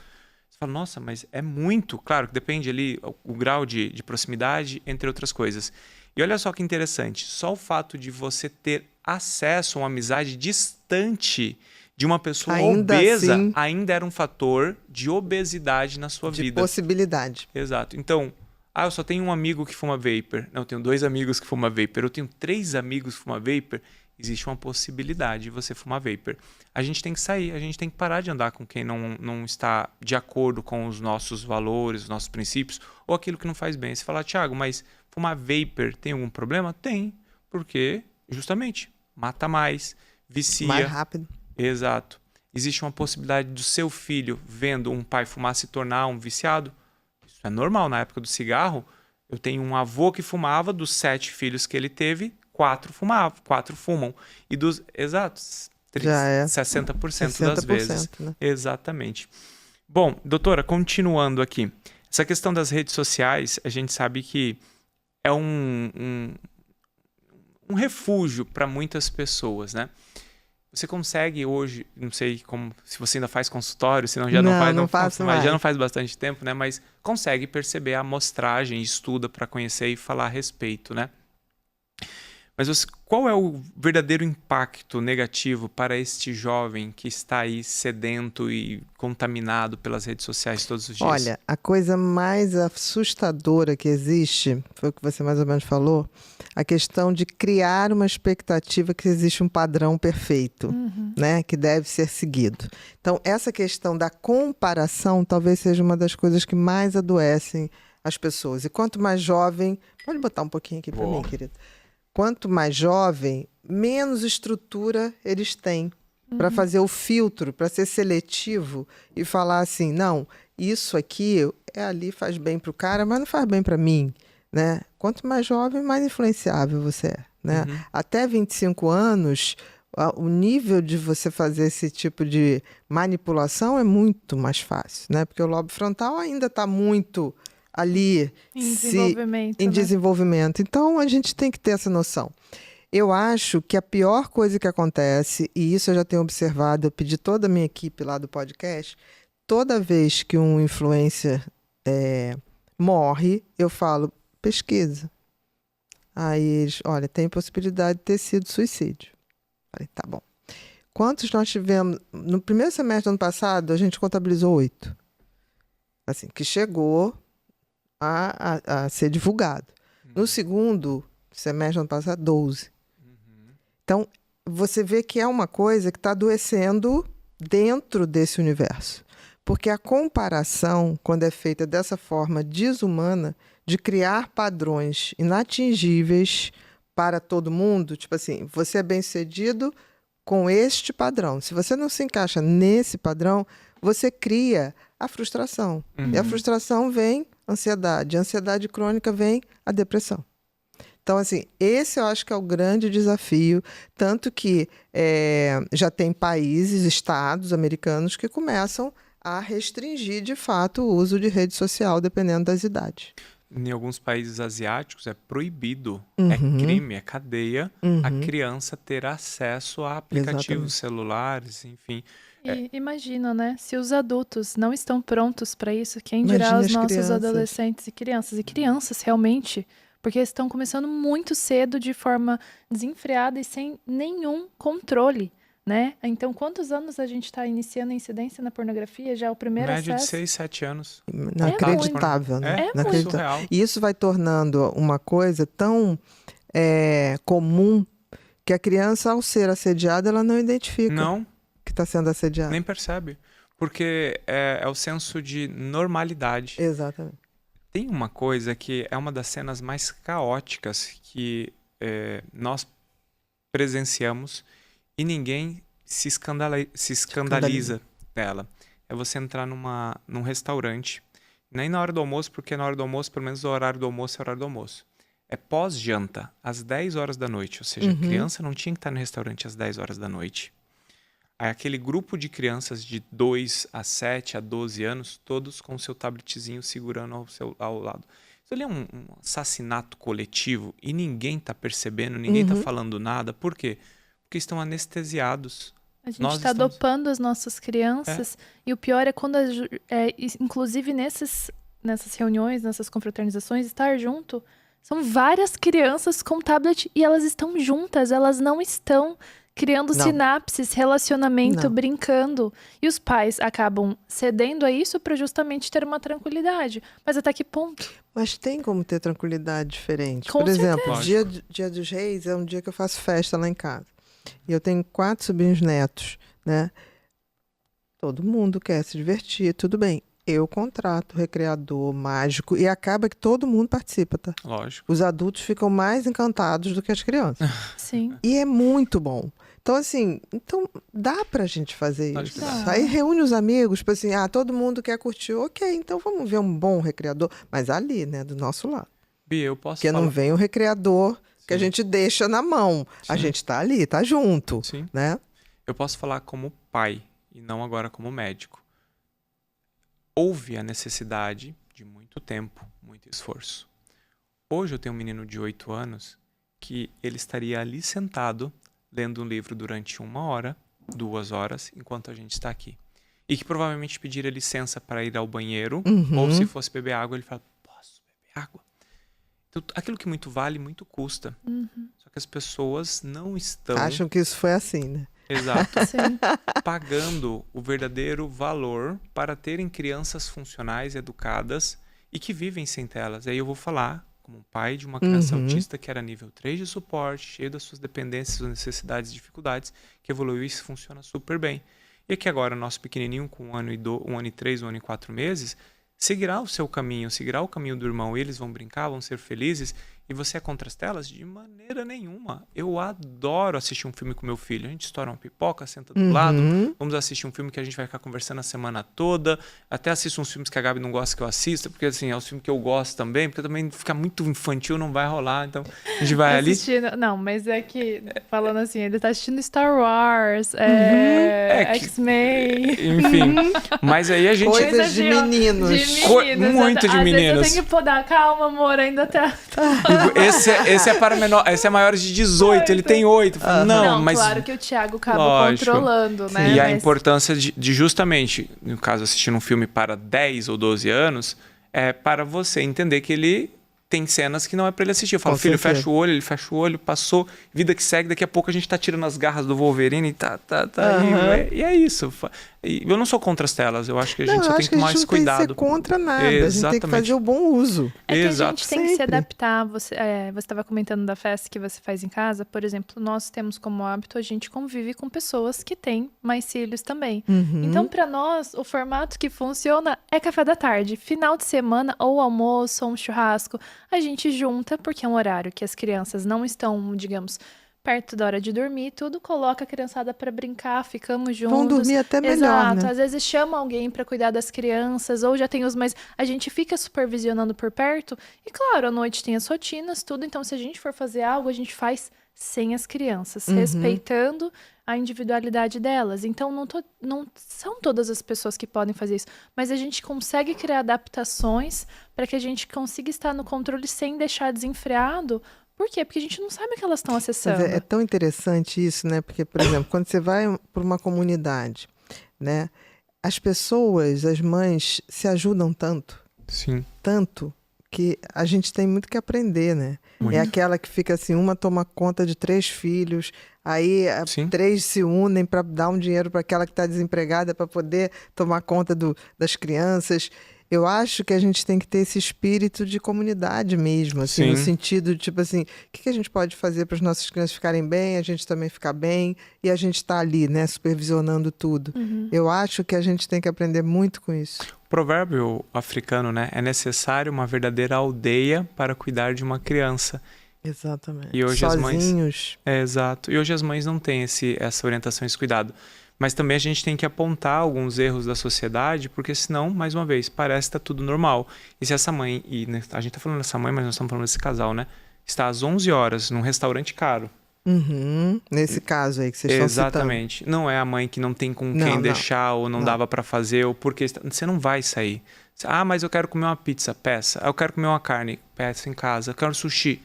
fala, nossa, mas é muito. Claro que depende ali o grau de proximidade, entre outras coisas. E olha só que interessante, só o fato de você ter acesso a uma amizade distante de uma pessoa obesa assim, ainda era um fator de obesidade na sua vida. De possibilidade. Exato. Então... eu só tenho um amigo que fuma vapor. Não, eu tenho 2 amigos que fumam vapor. Eu tenho 3 amigos que fumam vapor. Existe uma possibilidade de você fumar vapor. A gente tem que sair, a gente tem que parar de andar com quem não está de acordo com os nossos valores, os nossos princípios, ou aquilo que não faz bem. Você fala, Thiago, mas fumar vapor tem algum problema? Tem, porque justamente mata mais, vicia. Mais rápido. Exato. Existe uma possibilidade do seu filho, vendo um pai fumar, se tornar um viciado? Isso é normal. Na época do cigarro, eu tenho um avô que fumava, dos 7 filhos que ele teve, 4 fumam. E dos... Exato. 60% das vezes. Né? Exatamente. Bom, doutora, continuando aqui. Essa questão das redes sociais, a gente sabe que é um refúgio para muitas pessoas, né? Você consegue hoje, não sei se você ainda faz consultório, se não já não faz, não faço mais. Já não faz bastante tempo, né? Mas consegue perceber a amostragem, estuda para conhecer e falar a respeito, né? Mas qual é o verdadeiro impacto negativo para este jovem que está aí sedento e contaminado pelas redes sociais todos os dias? Olha, a coisa mais assustadora que existe, foi o que você mais ou menos falou, a questão de criar uma expectativa que existe um padrão perfeito, né, que deve ser seguido. Então, essa questão da comparação talvez seja uma das coisas que mais adoecem as pessoas. E quanto mais jovem... Pode botar um pouquinho aqui para mim, querido. Quanto mais jovem, menos estrutura eles têm para fazer o filtro, para ser seletivo e falar assim, não, isso aqui ali faz bem para o cara, mas não faz bem para mim. Né? Quanto mais jovem, mais influenciável você é. Né? Até 25 anos, o nível de você fazer esse tipo de manipulação é muito mais fácil. Né? Porque o lobo frontal ainda está muito... ali em desenvolvimento. Então, a gente tem que ter essa noção. Eu acho que a pior coisa que acontece, e isso eu já tenho observado, eu pedi toda a minha equipe lá do podcast, toda vez que um influencer morre, eu falo, pesquisa. Aí eles, olha, tem possibilidade de ter sido suicídio. Falei, tá bom. Quantos nós tivemos? No primeiro semestre do ano passado, a gente contabilizou 8. Assim, que chegou... a ser divulgado. No segundo semestre do ano passado, 12. Então, você vê que é uma coisa que está adoecendo dentro desse universo. Porque a comparação, quando é feita dessa forma desumana, de criar padrões inatingíveis para todo mundo, tipo assim, você é bem-sucedido com este padrão. Se você não se encaixa nesse padrão, você cria a frustração. E a frustração vem... ansiedade. A ansiedade crônica vem a depressão. Então, assim, esse eu acho que é o grande desafio, tanto que já tem países, estados americanos que começam a restringir, de fato, o uso de rede social, dependendo das idades. Em alguns países asiáticos é proibido, Uhum. é crime, é cadeia, a criança ter acesso a aplicativos celulares, enfim. E imagina, né? Se os adultos não estão prontos para isso, quem Imagina dirá os as nossos crianças. adolescentes e crianças? E crianças, realmente, porque estão começando muito cedo, de forma desenfreada e sem nenhum controle, né? Então, quantos anos a gente está iniciando a incidência na pornografia? Já o primeiro Média de acesso? 6, 7 anos. Inacreditável, né? É Inacreditável. surreal. E isso vai tornando uma coisa tão comum que a criança, ao ser assediada, ela não identifica Não, que está sendo assediada. nem percebe. Porque é o senso de normalidade. Exatamente. Tem uma coisa que é uma das cenas mais caóticas que nós presenciamos e ninguém se escandaliza dela. É você entrar num restaurante, nem na hora do almoço, porque na hora do almoço, pelo menos o horário do almoço é o horário do almoço. É pós-janta, às 10 horas da noite. Ou seja, a criança não tinha que estar no restaurante às 10 horas da noite. Aí aquele grupo de crianças de 2 a 7 a 12 anos, todos com o seu tabletzinho segurando ao lado. Isso ali é um assassinato coletivo e ninguém está percebebendo, ninguém está falando nada. Por quê? Porque estão anestesiados. A gente está dopando as nossas crianças. E o pior é quando, inclusive nessas reuniões, nessas confraternizações, estar junto, são várias crianças com tablet e elas estão juntas, elas não estão criando sinapses, relacionamento, brincando. E os pais acabam cedendo a isso para justamente ter uma tranquilidade. Mas até que ponto? Mas tem como ter tranquilidade diferente. Com Por exemplo, certeza. dia dos Reis é um dia que eu faço festa lá em casa. E eu tenho 4 sobrinhos netos, né? Todo mundo quer se divertir, tudo bem. Eu contrato recreador, mágico, e acaba que todo mundo participa, tá? Lógico. Os adultos ficam mais encantados do que as crianças. Sim. E é muito bom. Então, assim, dá pra gente fazer Lógico isso. que dá. Aí reúne os amigos, tipo assim, todo mundo quer curtir. Ok, então vamos ver um bom recreador. Mas ali, né, do nosso lado. Bia, eu posso Porque falar... não vem o recreador que a gente deixa na mão. A gente tá ali, tá junto, né? Eu posso falar como pai e não agora como médico. Houve a necessidade de muito tempo, muito esforço. Hoje eu tenho um menino de 8 anos que ele estaria ali sentado lendo um livro durante 1 hora, 2 horas, enquanto a gente está aqui. E que provavelmente pediria licença para ir ao banheiro, ou se fosse beber água, ele fala, posso beber água? Então, aquilo que muito vale, muito custa. Só que as pessoas não estão... Acham que isso foi assim, né? Exato. Sim. Pagando o verdadeiro valor para terem crianças funcionais, educadas e que vivem sem telas. Aí eu vou falar como pai de uma criança autista que era nível 3 de suporte, cheio das suas dependências, suas necessidades e dificuldades, que evoluiu e funciona super bem. E que agora o nosso pequenininho com 1 ano e 3, 1 ano e 4 meses, seguirá o seu caminho, seguirá o caminho do irmão. Eles vão brincar, vão ser felizes. E você é contra as telas? De maneira nenhuma. Eu adoro assistir um filme com meu filho. A gente estoura uma pipoca, senta do lado. Vamos assistir um filme que a gente vai ficar conversando a semana toda. Até assisto uns filmes que a Gabi não gosta que eu assista, porque assim, é um filme que eu gosto também, porque também ficar muito infantil não vai rolar. Então, a gente vai ali... Não, mas é que, falando assim, ele tá assistindo Star Wars, X-Men... Enfim, mas aí a gente... Coisas de meninos. Muito de Às meninos. vezes eu tenho que podar, calma, amor, ainda tá... Esse é para menor, esse é maiores de 18, ele tem 8. Não, mas claro que o Thiago acaba controlando, né? E a importância de justamente, no caso, assistir um filme para 10 ou 12 anos, é para você entender que ele tem cenas que não é para ele assistir. Eu falo, filho, fecha o olho, ele fecha o olho, passou, vida que segue, daqui a pouco a gente tá tirando as garras do Wolverine e é isso. E eu não sou contra as telas, eu acho que a gente só tem que tomar esse cuidado. Não tem que ser contra nada, a gente tem que fazer o bom uso. É que a gente tem que se adaptar. Você estava comentando da festa que você faz em casa, por exemplo, nós temos como hábito, a gente convive com pessoas que têm mais filhos também. Então, para nós, o formato que funciona é café da tarde, final de semana, ou almoço, ou um churrasco. A gente junta, porque é um horário que as crianças não estão, digamos, perto da hora de dormir, tudo, coloca a criançada para brincar, ficamos juntos. Vão dormir até melhor, Exato, né? Às vezes chama alguém para cuidar das crianças, ou já tem os mais... A gente fica supervisionando por perto, e claro, à noite tem as rotinas, tudo, então se a gente for fazer algo, a gente faz sem as crianças, respeitando a individualidade delas. Então, não são todas as pessoas que podem fazer isso, mas a gente consegue criar adaptações para que a gente consiga estar no controle sem deixar desenfreado. Por quê? Porque a gente não sabe o que elas estão acessando. Mas é tão interessante isso, né? Porque, por exemplo, quando você vai para uma comunidade, né? As pessoas, as mães, se ajudam tanto. Sim. Tanto que a gente tem muito que aprender, né? Muito. É aquela que fica assim, uma toma conta de 3 filhos, aí 3 se unem para dar um dinheiro para aquela que está desempregada para poder tomar conta das crianças. Eu acho que a gente tem que ter esse espírito de comunidade mesmo, assim, no sentido de, tipo assim, o que a gente pode fazer para as nossas crianças ficarem bem, a gente também ficar bem, e a gente está ali, né, supervisionando tudo. Eu acho que a gente tem que aprender muito com isso. O provérbio africano, né, é necessário uma verdadeira aldeia para cuidar de uma criança. Exatamente. E hoje sozinhos. Exato. E hoje as mães não têm essa orientação, esse cuidado. Mas também a gente tem que apontar alguns erros da sociedade, porque senão, mais uma vez, parece que está tudo normal. E se essa mãe, a gente está falando dessa mãe, mas nós estamos falando desse casal, né? Está às 11 horas num restaurante caro. Nesse caso aí que vocês estão citando. Exatamente. Não é a mãe que não tem com quem deixar, ou não dava para fazer, ou porque você não vai sair. Ah, mas eu quero comer uma pizza, peça. Eu quero comer uma carne, peça em casa. Eu quero sushi,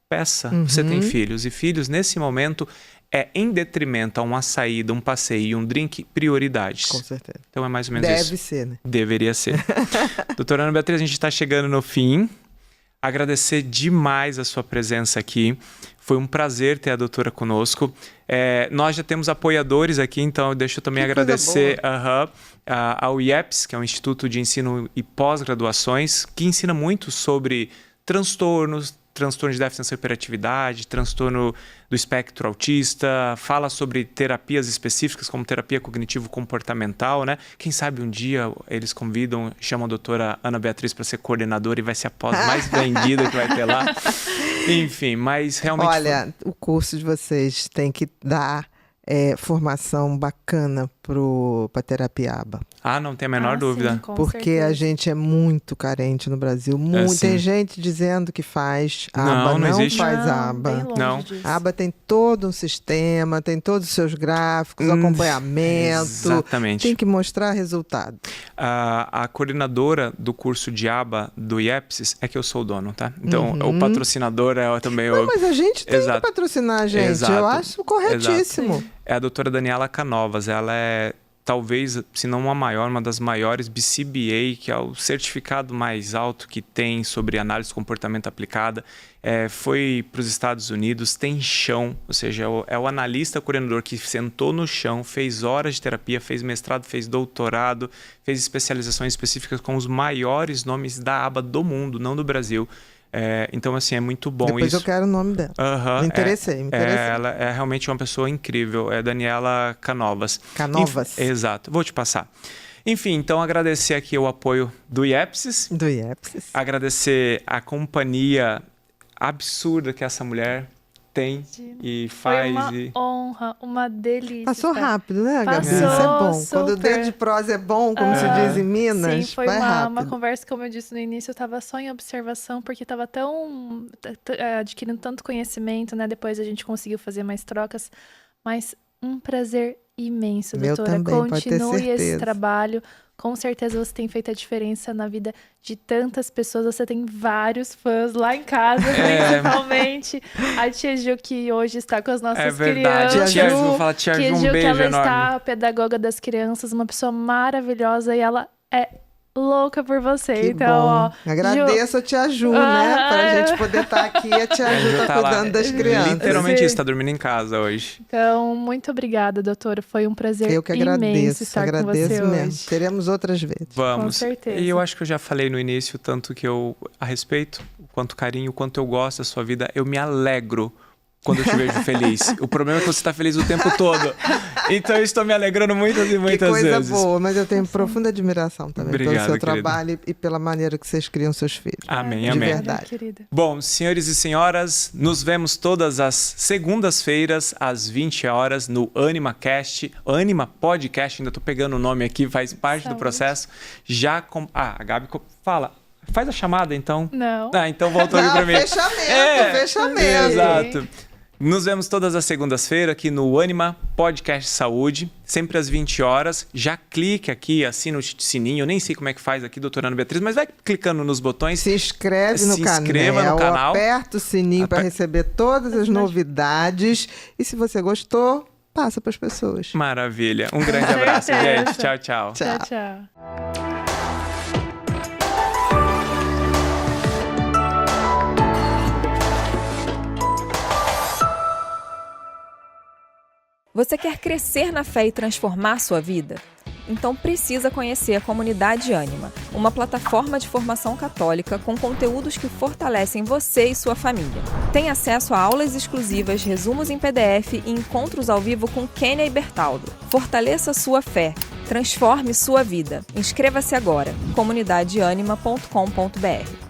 peça. Você tem filhos. E filhos, nesse momento, é em detrimento a uma saída, um passeio e um drink, prioridades. Com certeza. Então é mais ou menos isso. Deve ser, né? Deveria ser. Doutora Ana Beatriz, a gente está chegando no fim. Agradecer demais a sua presença aqui. Foi um prazer ter a doutora conosco. Nós já temos apoiadores aqui, então deixa eu também agradecer ao IEPS, que é o Instituto de Ensino e Pós-Graduações, que ensina muito sobre transtorno de déficit de atenção e hiperatividade, transtorno do espectro autista, fala sobre terapias específicas como terapia cognitivo-comportamental, né? Quem sabe um dia eles convidam, chamam a doutora Ana Beatriz para ser coordenadora e vai ser a pós mais vendida que vai ter lá. Enfim, mas realmente... Olha, o curso de vocês tem que dar formação bacana para terapia ABA. Ah, não tem a menor dúvida. Sim, com porque certeza. a gente é muito carente no Brasil. Tem gente dizendo que faz ABA, não existe. faz Bem ABA. longe Não. disso. A ABA tem todo um sistema, tem todos os seus gráficos, acompanhamento. Exatamente. Tem que mostrar resultado. A coordenadora do curso de ABA do IEPSIS é que eu sou o dono, tá? Então, o patrocinador é também Não, mas a gente tem que patrocinar a gente. Exato. Eu acho corretíssimo. É a doutora Daniela Canovas. Ela é, talvez, se não a maior, uma das maiores BCBA, que é o certificado mais alto que tem sobre análise de comportamento aplicada. Foi para os Estados Unidos, tem chão, ou seja, é o analista coordenador que sentou no chão, fez horas de terapia, fez mestrado, fez doutorado, fez especializações específicas com os maiores nomes da ABA do mundo, não do Brasil. Então, assim, é muito bom Depois isso. eu quero o nome dela. Me interessei. Ela é realmente uma pessoa incrível. É Daniela Canovas. Canovas. Exato. Vou te passar. Enfim, então agradecer aqui o apoio do IEPSIS. Do IEPSIS. Agradecer a companhia absurda que essa mulher tem e faz. Foi uma honra, uma delícia. Passou rápido, né, Gabi? Passou, Isso é bom. super. Quando o dedo de prosa é bom, como se diz em Minas, sim, foi vai uma rápido. conversa, como eu disse no início, eu estava só em observação, porque estava adquirindo tanto conhecimento, né? Depois a gente conseguiu fazer mais trocas, mas um prazer imenso, Meu doutora. também, pode ter Continue esse certeza. trabalho. Com certeza você tem feito a diferença na vida de tantas pessoas. Você tem vários fãs lá em casa, principalmente. A tia Ju, que hoje está com as nossas verdade. crianças. Tia Ju, vou falar tia Ju, um que beijo ela enorme. está pedagoga das crianças, uma pessoa maravilhosa e ela é louca por você. Que então, bom. ó, Agradeço a tia Ju, né? Pra gente poder estar aqui. A tia Ju tá cuidando das crianças. Literalmente isso, tá dormindo em casa hoje. Então, muito obrigada, doutora. Foi um prazer Eu que imenso agradeço, estar agradeço com você mesmo. hoje. Teremos outras vezes. Vamos. Com certeza. E eu acho que eu já falei no início, tanto que eu a respeito, o quanto carinho, o quanto eu gosto da sua vida, eu me alegro quando eu te vejo feliz. O problema é que você está feliz o tempo todo. Então eu estou me alegrando muitas e muitas vezes. Que coisa boa, mas eu tenho profunda admiração também Obrigado, pelo seu querida. trabalho e pela maneira que vocês criam seus filhos. Amém, De amém. verdade. Querida. Bom, senhores e senhoras, nos vemos todas as segundas-feiras, às 20 horas, no AnimaCast. Anima Podcast, ainda estou pegando o nome aqui, faz parte do Saúde. processo. A Gabi fala. Faz a chamada, então. Não. Então voltou aqui para mim. Fechamento. Exato. Nos vemos todas as segundas-feiras aqui no Anima Podcast Saúde, sempre às 20 horas. Já clique aqui, assina o sininho. Eu nem sei como é que faz aqui, doutora Ana Beatriz, mas vai clicando nos botões. Se inscreve no canal, aperta o sininho para receber todas as novidades. E se você gostou, passa para as pessoas. Maravilha. Um grande abraço, gente. Tchau, tchau. Tchau, tchau. Você quer crescer na fé e transformar sua vida? Então precisa conhecer a Comunidade Anima, uma plataforma de formação católica com conteúdos que fortalecem você e sua família. Tem acesso a aulas exclusivas, resumos em PDF e encontros ao vivo com Kênia e Bertaldo. Fortaleça sua fé, transforme sua vida. Inscreva-se agora, comunidadeanima.com.br.